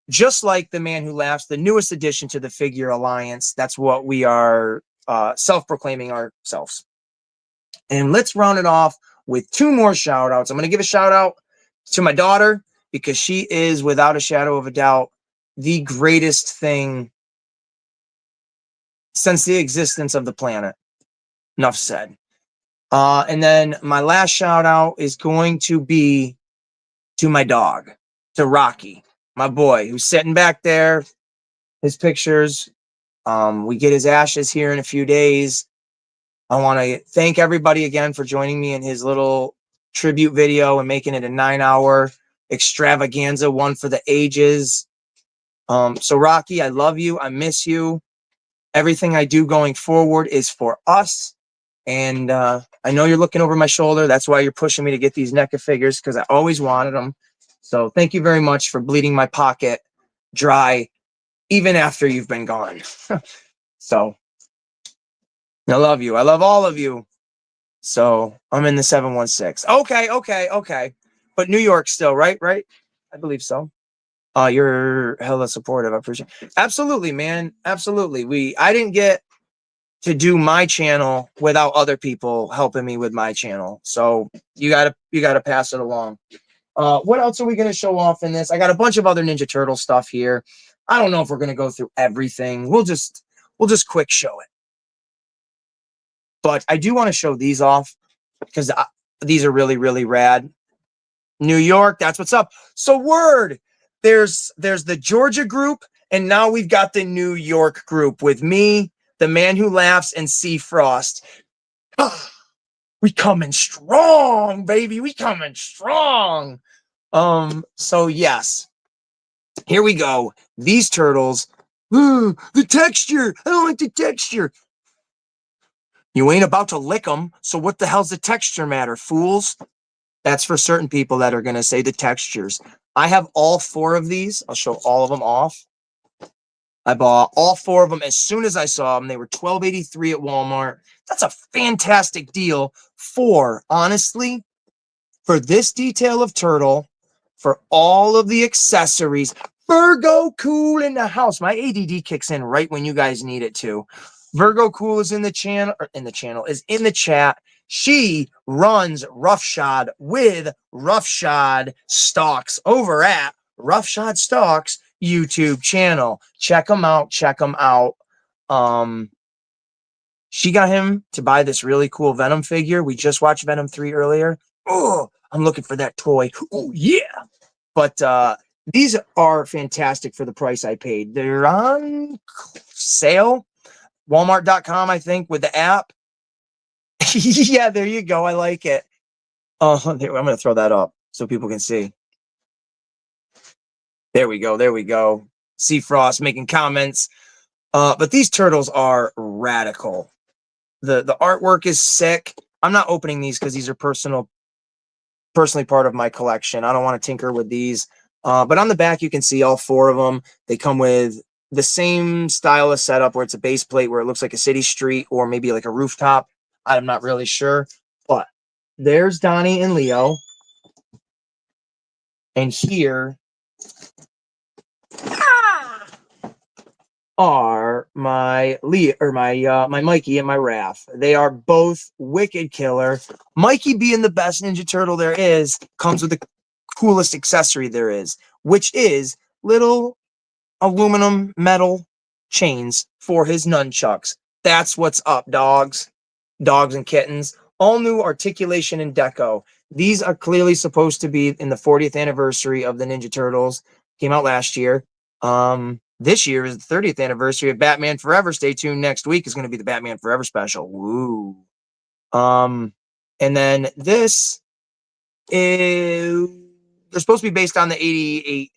just like the Man Who Laughs, the newest addition to the Figure Alliance. That's what we are self-proclaiming ourselves. And let's round it off with two more shout outs. I'm going to give a shout out to my daughter, because she is, without a shadow of a doubt, the greatest thing since the existence of the planet. Enough said. And then my last shout out is going to be to my dog, to Rocky, my boy, who's sitting back there. His pictures. We get his ashes here in a few days. I want to thank everybody again for joining me in his little tribute video and making it a 9-hour extravaganza, one for the ages. So Rocky, I love you. I miss you. Everything I do going forward is for us. And I know you're looking over my shoulder. That's why you're pushing me to get these NECA figures, because I always wanted them. So thank you very much for bleeding my pocket dry, even after you've been gone. So I love you. I love all of you. So I'm in the 716. Okay. But New York still, right? Right? I believe so. You're hella supportive. I appreciate it. Absolutely, man. Absolutely. I didn't get to do my channel without other people helping me with my channel. So you gotta pass it along. What else are we gonna show off in this? I got a bunch of other Ninja Turtle stuff here. I don't know if we're gonna go through everything. We'll just quick show it. But I do want to show these off because these are really, really rad. New York, that's what's up. So word, there's the Georgia group, and now we've got the New York group with me, the Man Who Laughs, and Sea Frost. We coming strong, baby. We coming strong. So yes, here we go. These turtles. Ooh, the texture. I don't like the texture. You ain't about to lick them, so what the hell's the texture matter, fools? That's for certain people that are going to say the textures. I have all 4 of these. I'll show all of them off. I bought all 4 of them as soon as I saw them. They were $12.83 at Walmart. That's a fantastic deal for, honestly, for this detail of turtle, for all of the accessories. Virgo Cool in the house. My ADD kicks in right when you guys need it to. Virgo Cool is in the channel, is in the chat. She runs Roughshod with Roughshod Stocks over at Roughshod Stocks YouTube channel. Check them out. Check them out. She got him to buy this really cool Venom figure. We just watched Venom 3 earlier. Oh, I'm looking for that toy. Oh, yeah. But these are fantastic for the price I paid. They're on sale. Walmart.com, I think, with the app. Yeah, there you go. I like it. I'm going to throw that up so people can see. There we go. There we go. Sea Frost making comments. But these turtles are radical. The artwork is sick. I'm not opening these because these are personally part of my collection. I don't want to tinker with these. But on the back, you can see all 4 of them. They come with the same style of setup where it's a base plate where it looks like a city street or maybe like a rooftop. I'm not really sure. But there's Donnie and Leo. And here are my my Mikey and my Raph. They are both wicked killer. Mikey, being the best Ninja Turtle there is, comes with the coolest accessory there is, which is little aluminum metal chains for his nunchucks. That's what's up, dogs and kittens. All new articulation and deco. These are clearly supposed to be in the 40th anniversary of the Ninja Turtles. Came out last year. This year is the 30th anniversary of Batman Forever. Stay tuned. Next week is going to be the Batman Forever special. Woo. And then this is, they're supposed to be based on the 88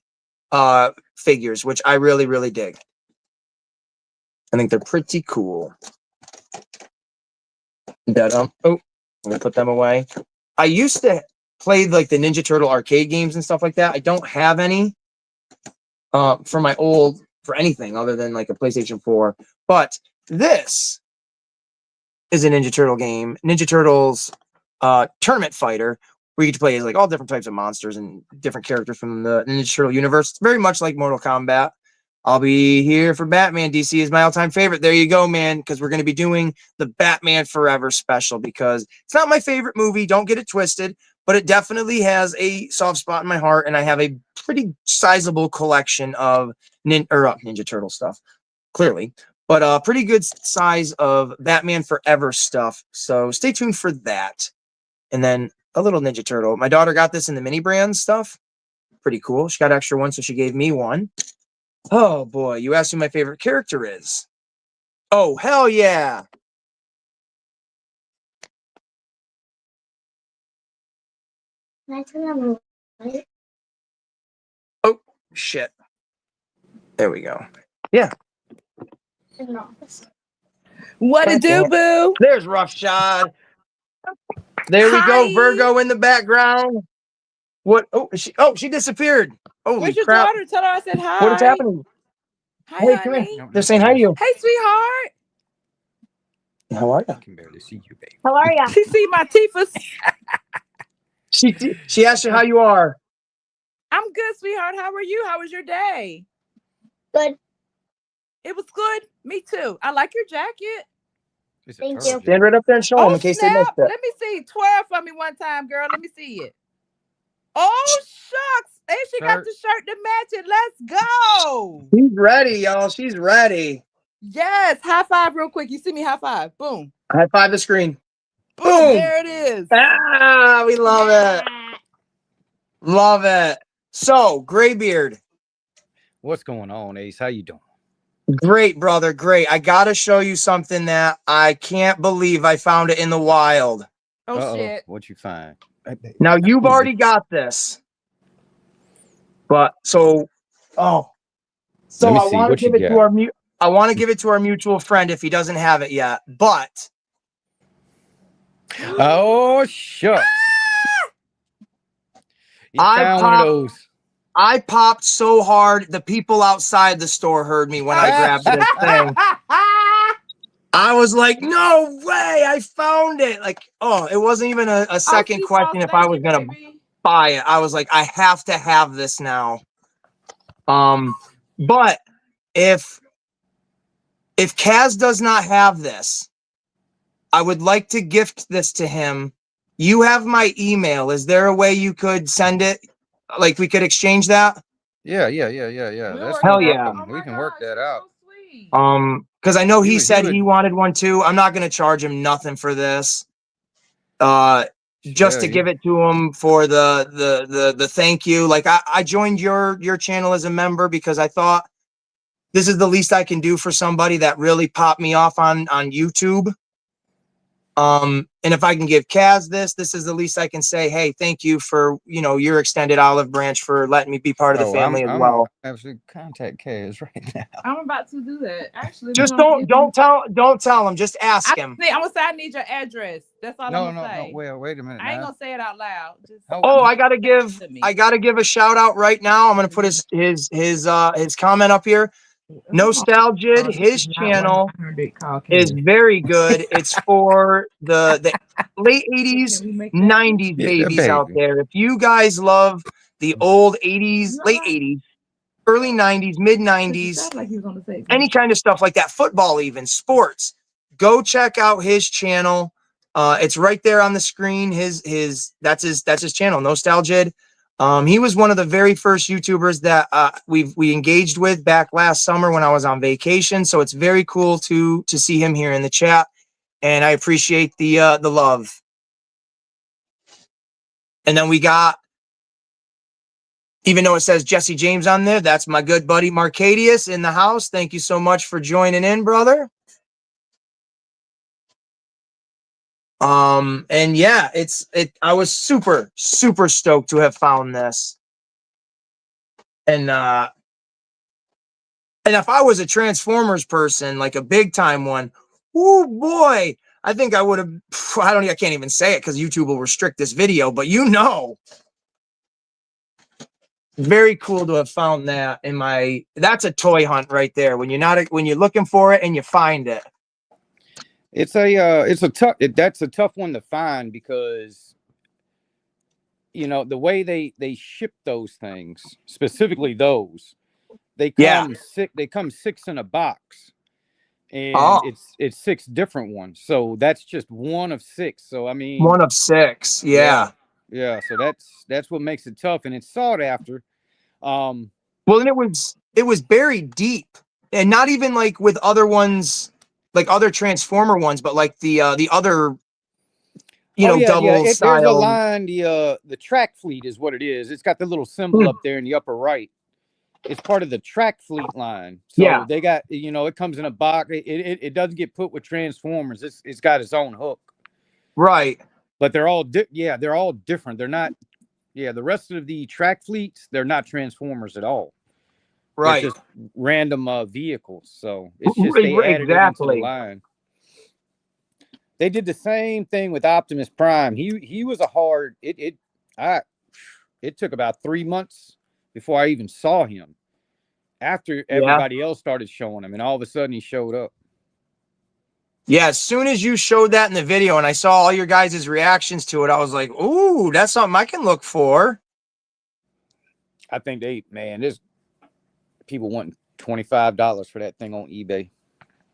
figures, which I really, really dig. I think they're pretty cool. That oh, I'm gonna put them away. I used to play like the Ninja Turtle arcade games and stuff like that. I don't have any for my old for anything other than like a PlayStation 4. But this is a Ninja Turtle game, Ninja Turtles Tournament Fighter, where you get to play as like all different types of monsters and different characters from the Ninja Turtle universe. It's very much like Mortal Kombat. I'll be here for Batman. DC is my all-time favorite. There you go, man, because we're going to be doing the Batman Forever special because it's not my favorite movie. Don't get it twisted, but it definitely has a soft spot in my heart, and I have a pretty sizable collection of Ninja Turtle stuff, clearly, but a pretty good size of Batman Forever stuff. So stay tuned for that. And then a little Ninja Turtle. My daughter got this in the mini brand stuff. Pretty cool. She got extra one, so she gave me one. Oh boy, you asked who my favorite character is. Oh, hell yeah. Oh, shit. There we go. Yeah. What it do, boo? There's Roughshod. There we go. Virgo in the background. What? Oh, she disappeared. Holy Where's your crap. daughter? Tell her I said hi. What is happening? Hi, Hey, come honey. here. They're saying hi to you. Hey, sweetheart. How are you? I can barely see you, babe. How are ya? She see my teethus. She asked you how you are. I'm good, sweetheart. How are you? How was your day? Good. It was good. Me too. I like your jacket. Thank you. Stand right up there and show them in case they missed snap. it. Let me see. Twirl for me one time, girl. Let me see it. Oh, shucks. And she got the shirt to match it. Let's go. She's ready, y'all. She's ready. Yes. High five real quick. You see me? High five. Boom. High five the screen. Boom. Boom. There it is. Ah, we love it. Love it. So, Graybeard. What's going on, Ace? How you doing? Great, brother. Great. I got to show you something that I can't believe I found it in the wild. Oh, Uh-oh. shit. What you find? Now, you've already got this. But, so I want to give it to our I want to give it to our mutual friend if he doesn't have it yet. But Oh, shucks. You found one of those. I popped so hard, the people outside the store heard me when I grabbed this thing. I was like, no way, I found it. Like, it wasn't even a second question if I was going to buy it. I was like, I have to have this now. But if Kaz does not have this, I would like to gift this to him. You have my email. Is there a way you could send it? Like we could exchange that? Yeah. That's hell no yeah. problem. We can work that out. Because I know he said he wanted one too. I'm not going to charge him nothing for this. Just to give it to him for the thank you. Like I joined your channel as a member because I thought this is the least I can do for somebody that really popped me off on YouTube. And if I can give Kaz this is the least I can say. Hey, thank you for your extended olive branch for letting me be part of the family as well. Absolutely, contact Kaz right now. I'm about to do that. Actually, just don't tell him. Just ask him. I'm gonna say I need your address. That's all I'm gonna say. No. Well, wait a minute. I ain't gonna say it out loud. I gotta give a shout out right now. I'm gonna put his comment up here. Nostalgia, his channel is very good. It's for the late 80s, 90s babies out there. If you guys love the old 80s, late 80s, early 90s, mid 90s, any kind of stuff like that, football, even sports, go check out his channel. It's right there on the screen. That's his channel, Nostalgia. He was one of the very first YouTubers that we engaged with back last summer when I was on vacation. So it's very cool to see him here in the chat, and I appreciate the love. And then we got, even though it says Jesse James on there, that's my good buddy Marcadius in the house. Thank you so much for joining in, brother. And yeah, I was super stoked to have found this. And if I was a Transformers person, like a big time one, oh boy, I think I would have, I can't even say it because YouTube will restrict this video, but very cool to have found that in that's a toy hunt right there. When you're looking for it and you find it. That's a tough one to find because, you know, the way they ship those things, specifically those, they come six in a box, and it's 6 different ones. So that's just one of 6. So I mean, one of 6. Yeah. So that's what makes it tough, and it's sought after. Well, and it was buried deep, and not even like with other ones, like other Transformer ones, but like the other, double style. There's a line, the track fleet is what it is. It's got the little symbol up there in the upper right. It's part of the track fleet line. So they got, it comes in a box. It doesn't get put with Transformers. It's got its own hook. Right. But they're all different. They're not. Yeah, the rest of the track fleets, they're not Transformers at all. Right. It's just random vehicles. So it's just they added it into the line. They did the same thing with Optimus Prime. He was a hard. It took about 3 months before I even saw him. After everybody else started showing him, and all of a sudden he showed up. Yeah, as soon as you showed that in the video and I saw all your guys' reactions to it, I was like, ooh, that's something I can look for. I think there's people wanting $25 for that thing on eBay.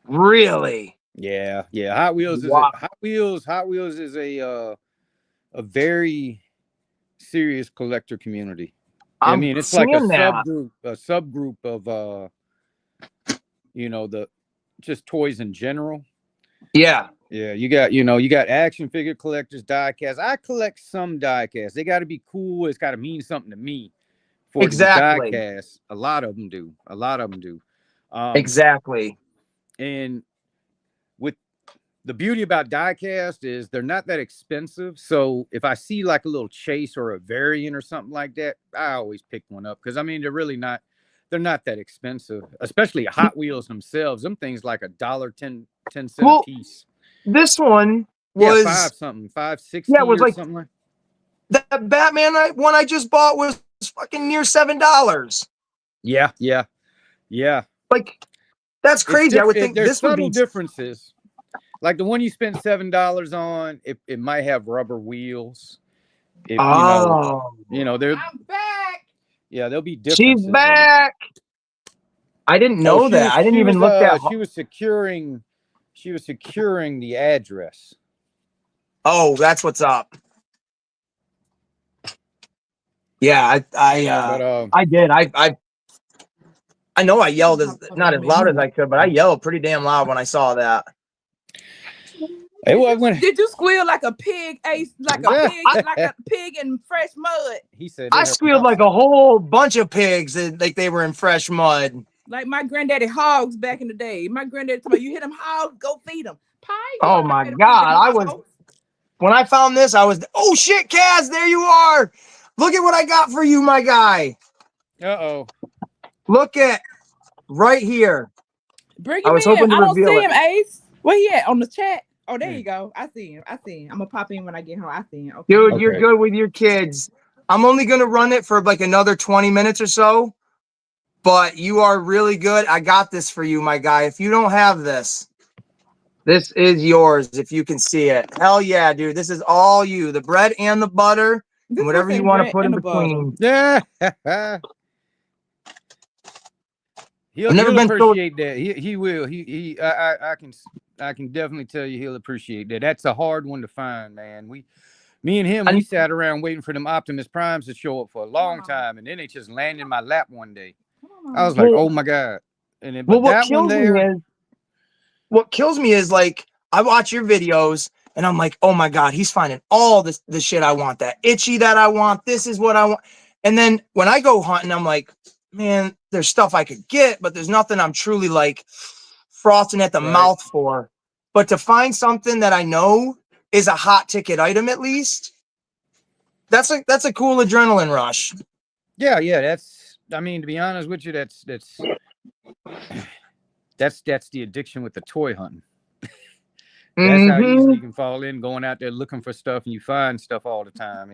Really? Yeah. Hot Wheels is a very serious collector community. I mean, it's like a subgroup of the just toys in general. Yeah. Yeah, you got action figure collectors, die casts. I collect some die casts. They got to be cool. It's got to mean something to me for it to be die casts. A lot of them do. Exactly. And with the beauty about die cast is they're not that expensive. So if I see like a little chase or a variant or something like that, I always pick one up because I mean they're not that expensive, especially Hot Wheels themselves. Them things like $1.10 a piece. This one was $5.60. Yeah, it was like something like that. Batman one I just bought was fucking near $7. Yeah. Like that's crazy. I would think there's this would subtle be differences. Like the one you spent $7 on, it might have rubber wheels. They're I'm back. Yeah, there'll be differences. She's back. I didn't know that. I didn't even look that. She was securing the address. Oh, that's what's up. Yeah, I did. I know I yelled not as loud as I could, but I yelled pretty damn loud when I saw that. Did you squeal like a pig, Ace? Like a pig in fresh mud? He said I squealed like a whole bunch of pigs, like they were in fresh mud. Like my granddaddy hogs back in the day. My granddaddy told me, "You hit them hogs, go feed them." Oh my God! When I found this, I was, oh shit, Kaz, there you are. Look at what I got for you, my guy. Uh-oh. Look at right here. Bring him in. I don't see him, Ace. Where he at? On the chat? Oh, there you go. I see him. I'm gonna pop in when I get home. I see him. Okay. Dude, you're good with your kids. I'm only gonna run it for like another 20 minutes or so, but you are really good. I got this for you, my guy. If you don't have this, this is yours. If you can see it, hell yeah, dude. This is all you. The bread and the butter, and whatever you want to put in between. Yeah. He'll appreciate that. He will. I can definitely tell you he'll appreciate that. That's a hard one to find, man. Me and him, we sat around waiting for them Optimus Primes to show up for a long time, and then they just landed in my lap one day. I was like, "Oh my god!" And then, but that one there, what kills me is like I watch your videos and I'm like, oh my god, he's finding all the shit I want, that itchy that I want. This is what I want. And then when I go hunting, I'm like, man, there's stuff I could get, but there's nothing I'm truly like frothing at the mouth for. But to find something that I know is a hot ticket item, at least, that's a cool adrenaline rush. Yeah, that's. I mean, to be honest with you, that's the addiction with the toy hunting. That's how easy you can fall in, going out there looking for stuff, and you find stuff all the time.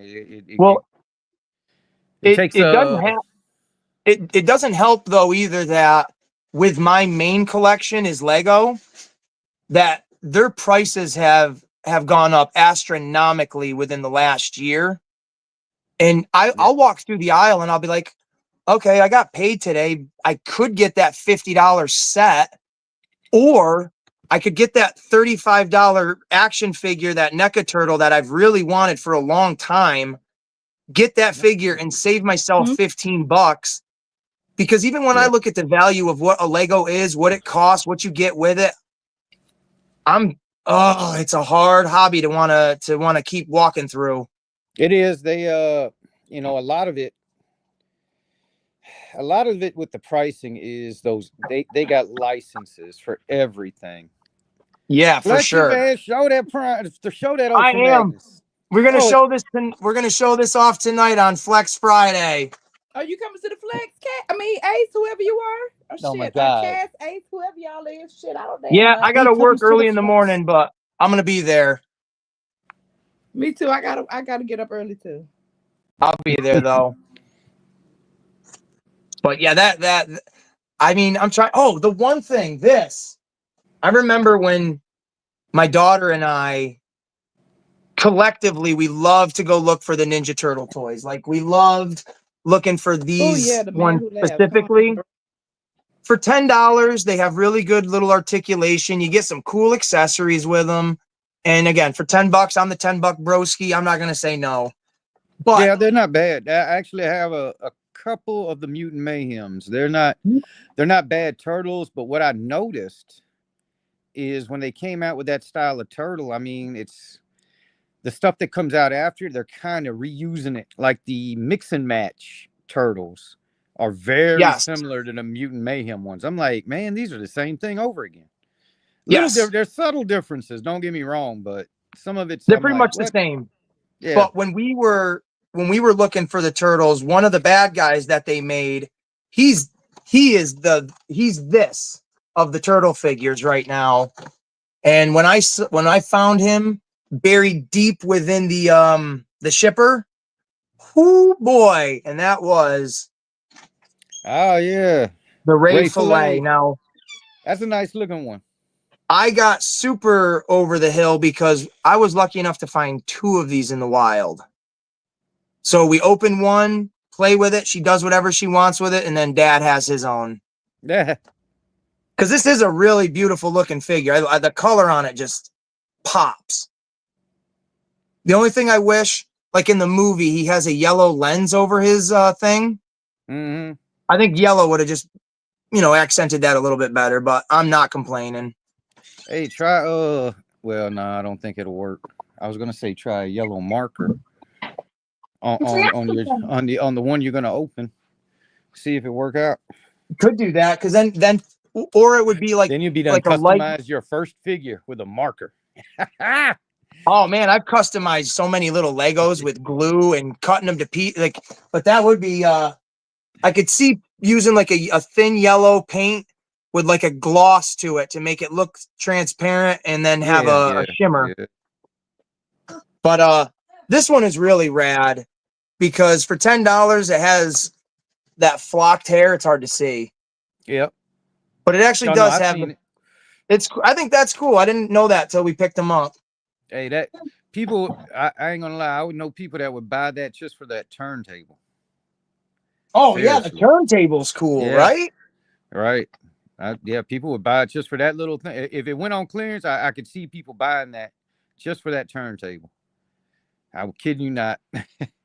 It doesn't help though either that with my main collection is Lego, that their prices have gone up astronomically within the last year. And I'll walk through the aisle and I'll be like, okay, I got paid today. I could get that $50 set, or I could get that $35 action figure, that NECA turtle that I've really wanted for a long time, get that figure and save myself $15. Because even when I look at the value of what a Lego is, what it costs, what you get with it, it's a hard hobby to want to keep walking through. It is. They, you know, a lot of it with the pricing is they got licenses for everything. Yeah, for sure. Man, show that. I am. We're gonna show this. We're gonna show this off tonight on Flex Friday. Are you coming to the Flex, Cat? I mean, Ace, whoever you are. Oh my God. Cass, Ace, whoever y'all is. Shit, I don't know. Yeah, I gotta work early in the morning, but I'm gonna be there. Me too. I gotta get up early too. I'll be there though. But yeah, that I mean, I'm trying. Oh, the one thing, I remember when my daughter and I collectively, we loved to go look for the Ninja Turtle toys. Like we loved looking for these ones specifically. For $10, they have really good little articulation. You get some cool accessories with them. And again, for $10, I'm the $10 broski. I'm not gonna say no. But yeah, they're not bad. I actually have a couple of the Mutant Mayhems. They're not bad turtles, but what I noticed is when they came out with that style of turtle, I mean, it's the stuff that comes out after, they're kind of reusing it. Like the mix and match turtles are very similar to the Mutant Mayhem ones. I'm like, man, these are the same thing over again. There's subtle differences, don't get me wrong, but some of it's they're pretty much the same. Yeah. But when we were looking for the turtles, one of the bad guys that they made, he's this of the turtle figures right now. And when I found him buried deep within the shipper, oh boy, and that was the Ray Fillet. Now that's a nice looking one. I got super over the hill because I was lucky enough to find 2 of these in the wild. So we open one, play with it. She does whatever she wants with it. And then Dad has his own. Yeah. Because this is a really beautiful looking figure. The color on it just pops. The only thing I wish, like in the movie, he has a yellow lens over his thing. Mm-hmm. I think yellow would have just, accented that a little bit better, but I'm not complaining. Hey, try, well, no, I don't think it'll work. I was going to say try a yellow marker on the one you're going to open. See if it work out. Could do that, because then or it would be like, then you'd be done like customize your first figure with a marker. Oh man, I've customized so many little Legos with glue and cutting them to pieces. But that would be I could see using like a thin yellow paint with like a gloss to it to make it look transparent and then have a shimmer. Yeah. But this one is really rad because for $10 it has that flocked hair. It's hard to see. Yep. But it actually does have it. I think that's cool. I didn't know that till we picked them up. Hey, that people, I ain't gonna lie, I would know people that would buy that just for that turntable. Oh, seriously. Yeah, the turntable's cool, right? Right. People would buy it just for that little thing. If it went on clearance, I could see people buying that just for that turntable. I kid you not.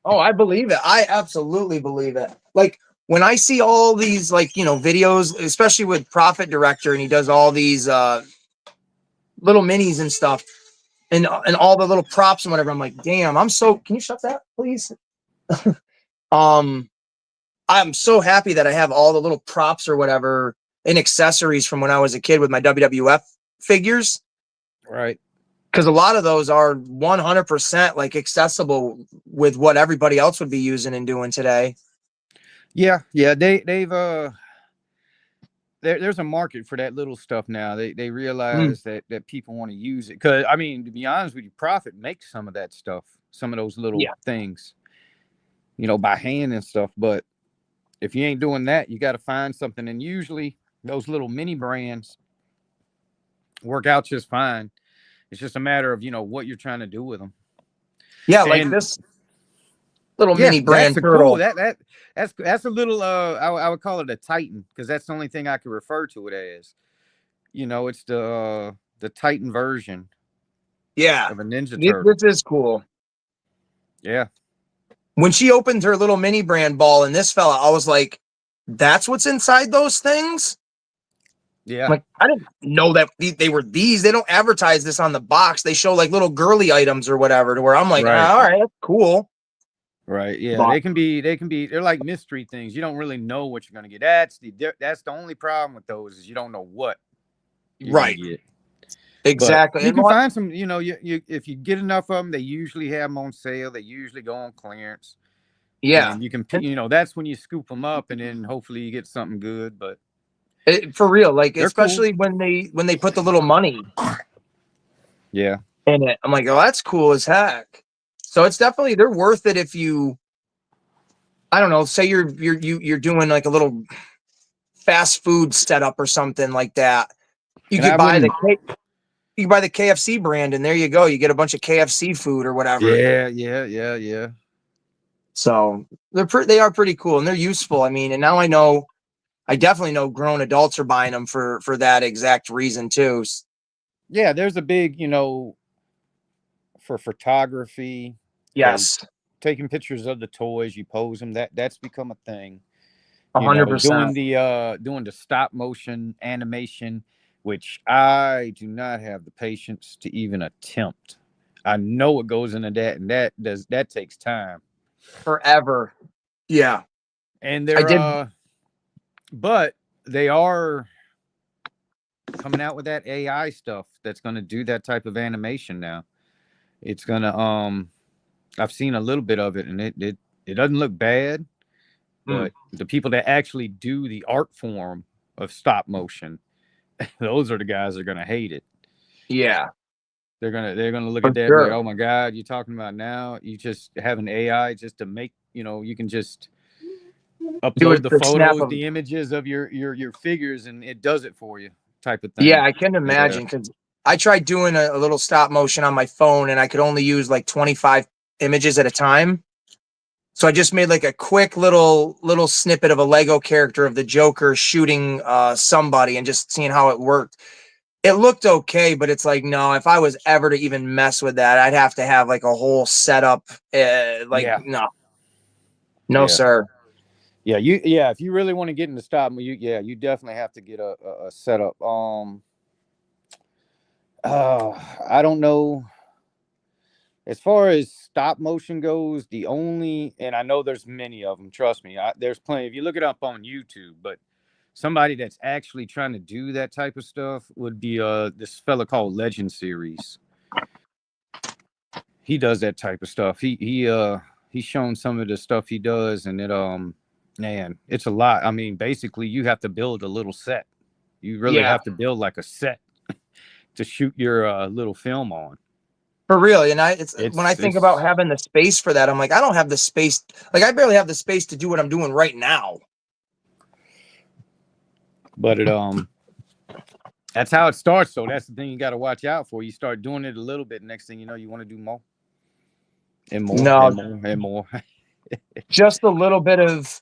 Oh, I believe it. I absolutely believe it. Like when I see all these like, videos, especially with Profit Director, and he does all these little minis and stuff, and all the little props and whatever, I'm like, damn, can you shut that, please? um I'm so happy that I have all the little props or whatever and accessories from when I was a kid with my WWF figures. Right. Because a lot of those are 100% like accessible with what everybody else would be using and doing today. Yeah, there's a market for that little stuff now. They realize that people want to use it, because I mean, to be honest with you, Profit makes some of that stuff, some of those little things, by hand and stuff. But if you ain't doing that, you got to find something, and usually those little mini brands work out just fine. It's just a matter of what you're trying to do with them. Yeah, like this little mini brand that's turtle. Cool. That's a little I would call it a Titan, because that's the only thing I could refer to it as. It's the Titan version. Yeah, of a Ninja Turtle. This is cool. Yeah. When she opened her little mini brand ball and this fella, I was like, that's what's inside those things? Yeah. I'm like, I didn't know that they were these. They don't advertise this on the box. They show like little girly items or whatever, to where I'm like, Right. all right, that's cool. Right. Yeah. But They're like mystery things. You don't really know what you're gonna get. That's the only problem with those, is you don't know what you're gonna get. Exactly. But you can find some, you if you get enough of them, they usually have them on sale. They usually go on clearance. Yeah. And you can, that's when you scoop them up, and then hopefully you get something good. But for real, like especially cool. when they put the little money in it, I'm like, oh, that's cool as heck. So it's definitely, they're worth it if you, I don't know, say you're doing like a little fast food setup or something like that. You could buy the KFC brand, and there you go. You get a bunch of KFC food or whatever. Yeah. So they are pretty cool, and they're useful. I mean, and now I definitely know grown adults are buying them for that exact reason too. Yeah, there's a big, for photography. Yes. Taking pictures of the toys, you pose them. That's become a thing. 100%. Doing the stop motion animation, which I do not have the patience to even attempt. I know what goes into that, and that takes time. Forever. Yeah. And they're but they are coming out with that AI stuff that's going to do that type of animation now. It's going to I've seen a little bit of it, and it doesn't look bad, but the people that actually do the art form of stop motion, those are the guys that are going to hate it. Yeah. They're gonna look at that like, oh my God, you're talking about now you just have an AI just to make, you can just upload the photos, the images of your figures, and it does it for you, type of thing. Yeah, I can imagine, because I tried doing a little stop motion on my phone, and I could only use like 25 images at a time. So I just made like a quick little snippet of a Lego character of the Joker shooting somebody, and just seeing how it worked. It looked okay, but it's like, no, if I was ever to even mess with that, I'd have to have like a whole setup. No, sir. Yeah, if you really want to get into stop, you definitely have to get a setup. I don't know. As far as stop motion goes, and I know there's many of them, trust me, there's plenty. If you look it up on YouTube, but somebody that's actually trying to do that type of stuff would be this fella called Legend Series. He does that type of stuff. He's shown some of the stuff he does, and man, it's a lot. I mean, basically you have to build a little set. You really have to build like a set to shoot your little film on. For real. And when I think about having the space for that, I'm like, I don't have the space. Like, I barely have the space to do what I'm doing right now. But that's how it starts. So that's the thing you got to watch out for. You start doing it a little bit. Next thing you know, you want to do more and more and more. Just a little bit of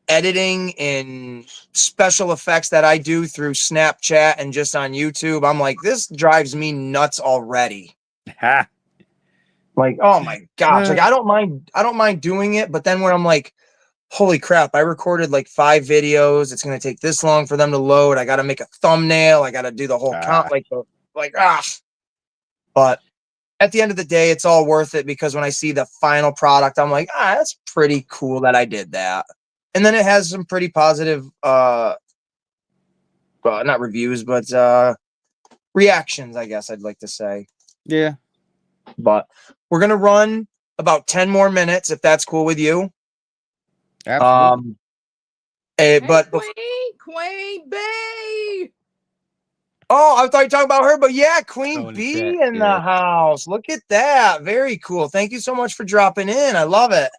editing and special effects that I do through Snapchat and just on YouTube. I'm like, this drives me nuts already. Like, oh my gosh. Like, I don't mind doing it, but then when I'm like, holy crap, I recorded like 5 videos. It's gonna take this long for them to load. I gotta make a thumbnail. I gotta do the whole count, but at the end of the day, it's all worth it because when I see the final product, I'm like, that's pretty cool that I did that. And then it has some pretty positive well, not reviews, but reactions, I guess I'd like to say. Yeah. But we're gonna run about 10 more minutes if that's cool with you. Absolutely. But Queen Bee. oh, I thought you were talking about her, but yeah, Queen in the Bee chat, in the house. Look at that. Very cool. Thank you so much for dropping in. I love it.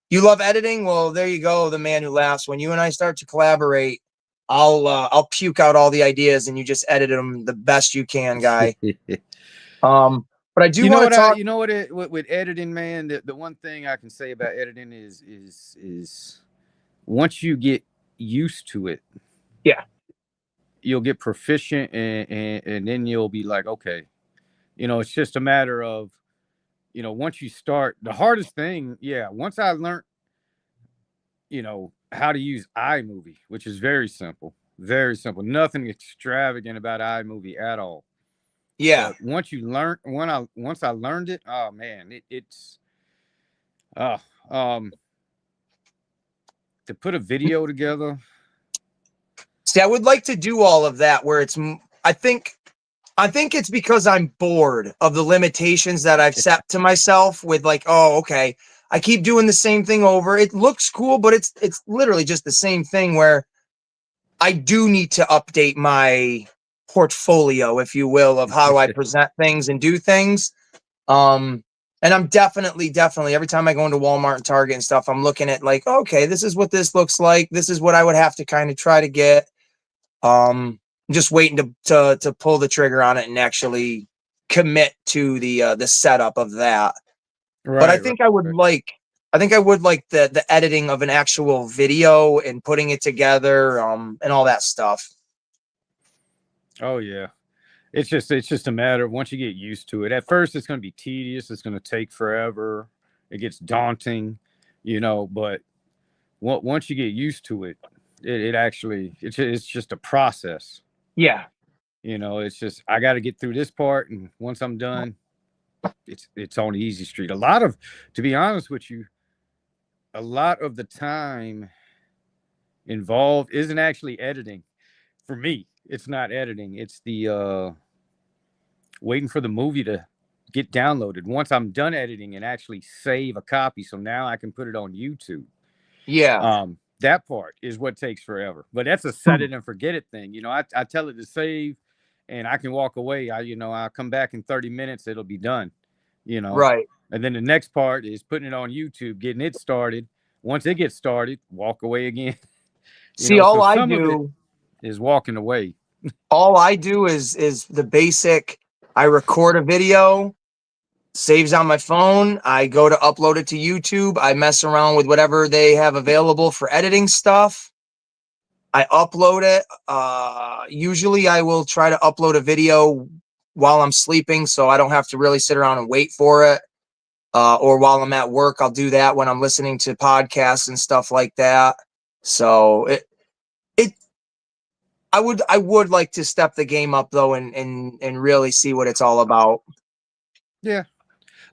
You love editing? Well, there you go, the man who laughs. When you and I start to collaborate, I'll puke out all the ideas and you just edit them the best you can, guy. But I do want to talk. With editing, man, the one thing I can say about editing is once you get used to it, yeah, you'll get proficient and then you'll be like, okay, it's just a matter of, once you start, the hardest thing, once I learned, how to use iMovie, which is very simple, nothing extravagant about iMovie at all. Yeah. But once I learned it, oh man, it's to put a video together. See, I would like to do all of that where I think it's because I'm bored of the limitations that I've set to myself with like, oh, okay, I keep doing the same thing over. It looks cool, but it's literally just the same thing where I do need to update my portfolio, if you will, of how I present things and do things. And I'm definitely every time I go into Walmart and Target and stuff, I'm looking at like, okay, this is what this looks like. This is what I would have to kind of try to get. I'm just waiting to pull the trigger on it and actually commit to the setup of that. Right, but I think I would like the editing of an actual video and putting it together and all that stuff. Oh yeah. It's just a matter of once you get used to it. At first it's going to be tedious, it's going to take forever. It gets daunting, but once you get used to it, it's just a process. Yeah. It's just I got to get through this part, and once I'm done, it's on the easy street. To be honest with you, a lot of the time involved isn't actually editing. For me, it's not editing. It's the waiting for the movie to get downloaded. Once I'm done editing and actually save a copy, so now I can put it on YouTube. Yeah. That part is what takes forever. But that's a set it and forget it thing. I tell it to save and I can walk away. I'll come back in 30 minutes, it'll be done. Right. And then the next part is putting it on YouTube, getting it started. Once it gets started, walk away again. See, all I do is walking away. All I do is the basic. I record a video, saves on my phone. I go to upload it to YouTube. I mess around with whatever they have available for editing stuff. I upload it. Usually I will try to upload a video while I'm sleeping so I don't have to really sit around and wait for it. Or while I'm at work, I'll do that when I'm listening to podcasts and stuff like that. So I would like to step the game up though and really see what it's all about. Yeah.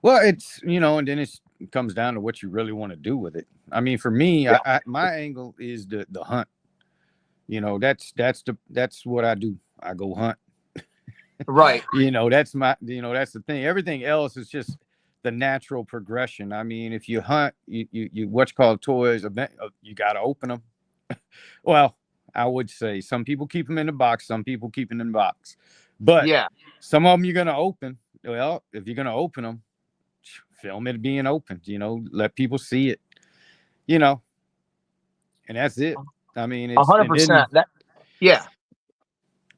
Well, it's, and then it comes down to what you really want to do with it. I mean, for me, yeah. My angle is the hunt. That's what I do. I go hunt. Right. That's the thing. Everything else is just the natural progression. I mean, if you hunt, you what's called toys, you got to open them. Well, I would say some people keep them in the box, some people keep them in the box. But yeah, some of them you're going to open. Well, if you're going to open them, film it being opened, let people see it, and that's it. I mean, it's 100%. Yeah.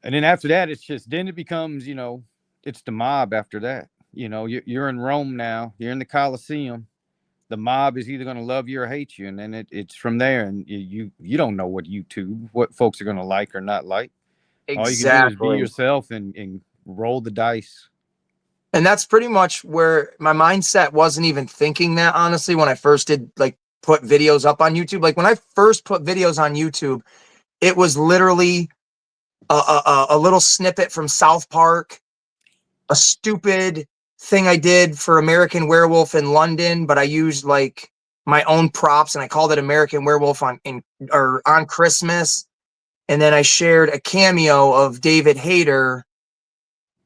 And then after that, then it becomes, it's the mob after that. You're in Rome now, you're in the Colosseum. The mob is either going to love you or hate you. And then it's from there. And you don't know what folks are going to like or not like. Exactly. All you can do is be yourself and roll the dice. And that's pretty much where my mindset wasn't even thinking that, honestly, when I first did like put videos up on YouTube. Like when I first put videos on YouTube, it was literally a little snippet from South Park, a stupid thing I did for American Werewolf in London, but I used like my own props and I called it American Werewolf on Christmas. And then I shared a cameo of David Hayter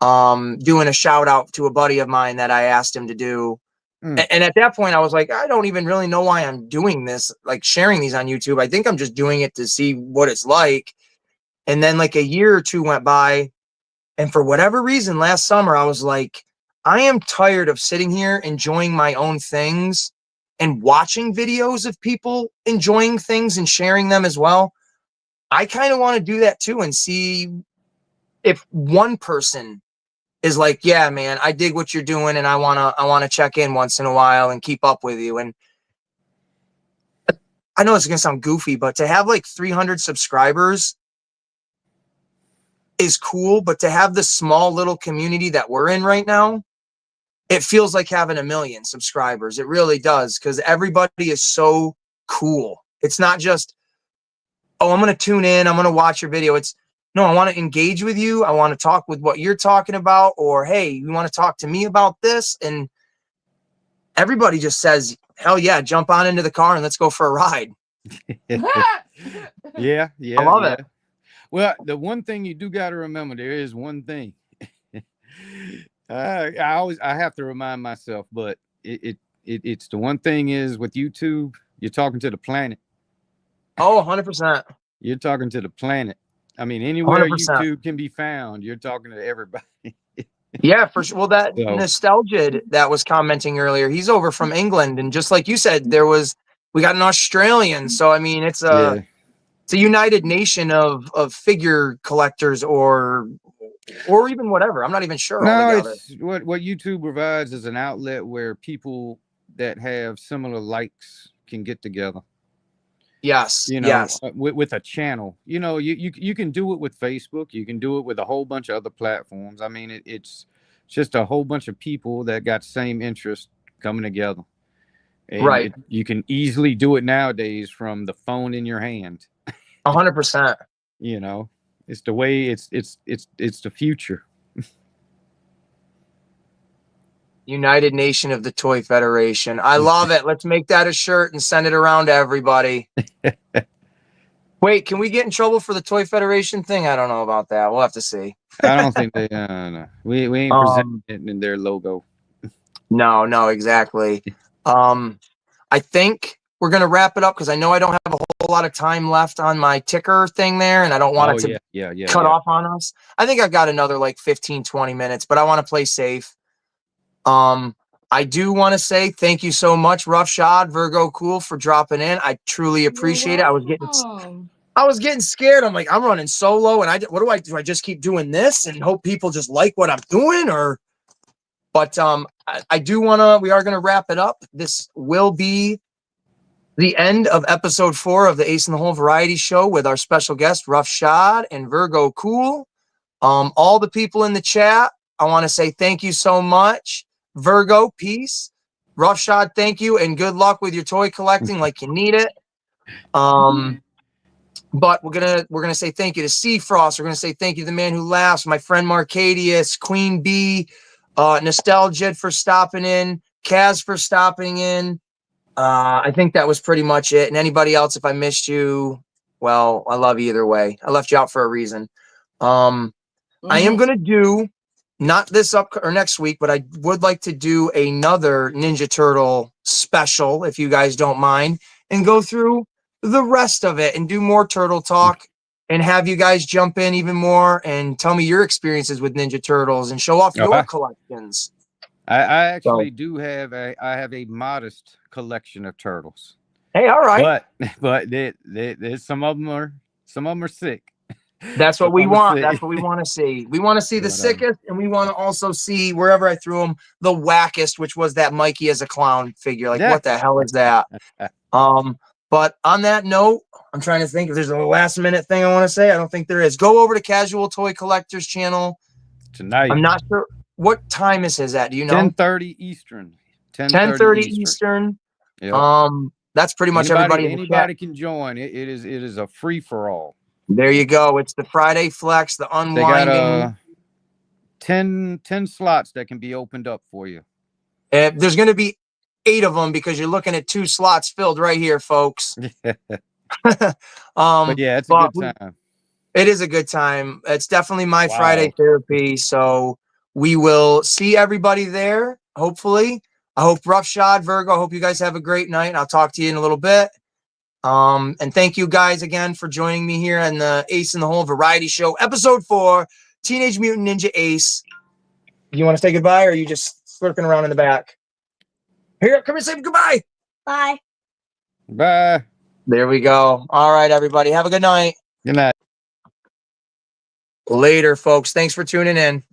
doing a shout out to a buddy of mine that I asked him to do. And at that point I was like, I don't even really know why I'm doing this, like sharing these on YouTube. I think I'm just doing it to see what it's like. And then like a year or two went by, and for whatever reason last summer I was like, I am tired of sitting here enjoying my own things and watching videos of people enjoying things and sharing them as well. I kind of want to do that too and see if one person is like, yeah, man, I dig what you're doing and I want to check in once in a while and keep up with you. And I know it's going to sound goofy, but to have like 300 subscribers is cool, but to have the small little community that we're in right now, it feels like having 1 million subscribers. It really does, because everybody is so cool. It's not just, oh, I'm going to tune in, I'm going to watch your video. It's, no, I want to engage with you. I want to talk with what you're talking about, or, hey, you want to talk to me about this? And everybody just says, hell yeah, jump on into the car and let's go for a ride. Yeah. I love it. Well, the one thing you do got to remember, there is one thing. I have to remind myself, but it's the one thing is with YouTube, you're talking to the planet. Oh, 100%. You're talking to the planet. I mean, anywhere 100%. YouTube can be found, you're talking to everybody. Yeah, for sure. Well, that So- Nostalgia that was commenting earlier, he's over from England, and just like you said, we got an Australian. So I mean, it's a united nation of figure collectors or even whatever. I'm not even sure altogether. It's what YouTube provides is an outlet where people that have similar likes can get together. Yes. You know, yes. with a channel. You know, you can do it with Facebook. You can do it with a whole bunch of other platforms. I mean, it's just a whole bunch of people that got same interest coming together. And right. You can easily do it nowadays from the phone in your hand. 100%. You know, it's the way it's the future. United Nation of the Toy Federation. I love it. Let's make that a shirt and send it around to everybody. Wait, can we get in trouble for the Toy Federation thing? I don't know about that. We'll have to see. I don't think they. No. We ain't presenting it in their logo. No, exactly. I think we're gonna wrap it up because I know I don't have a whole lot of time left on my ticker thing there, and I don't want it to cut off on us. I think I've got another like 15, 20 minutes, but I want to play safe. I do want to say thank you so much, Roughshod, Virgo Cool, for dropping in. I truly appreciate it. I was getting scared. I'm like, I'm running solo, and what do? I just keep doing this and hope people just like what I'm doing, or? But I do want to. We are going to wrap it up. This will be the end of episode 4 of the Ace in the Hole Variety Show with our special guest Roughshod and Virgo Cool. All the people in the chat, I want to say thank you so much. Virgo, peace. Roughshod, thank you, and good luck with your toy collecting like you need it. But we're gonna say thank you to Seafrost. We're gonna say thank you to the man who laughs, my friend Marcadius, Queen Bee, Nostalgia for stopping in, Kaz for stopping in. I think that was pretty much it. And anybody else, if I missed you, well, I love you either way. I left you out for a reason. I am gonna do. Not this up or next week, but I would like to do another Ninja Turtle special, if you guys don't mind, and go through the rest of it and do more turtle talk and have you guys jump in even more and tell me your experiences with Ninja Turtles and show off your collections. I actually do have I have a modest collection of turtles. Hey, all right. But there's some of them are sick. That's what we want. That's what we want to see. We want to see the sickest, and we want to also see, wherever I threw them, the wackest, which was that Mikey as a clown figure. Like, what the hell is that? But on that note, I'm trying to think if there's a last minute thing I want to say. I don't think there is. Go over to Casual Toy Collectors channel tonight. I'm not sure what time is his at? Do you know? 10:30 Eastern. 10:30 Eastern. Yep. That's pretty much everybody in the chat. Anybody can join. It is a free for all. There you go. It's the Friday Flex, the They unwinding. got 10 slots that can be opened up for you. There's going to be 8 of them because you're looking at 2 slots filled right here, folks. But yeah, it's a good time. It is a good time. It's definitely my Friday therapy. So we will see everybody there, hopefully. I hope Roughshod, Virgo, I hope you guys have a great night. I'll talk to you in a little bit. And thank you guys again for joining me here on the Ace in the Hole Variety Show, episode 4, Teenage Mutant Ninja Ace. You want to say goodbye, or are you just lurking around in the back? Here, come and say goodbye. Bye. Bye. There we go. All right, everybody. Have a good night. Good night. Later, folks. Thanks for tuning in.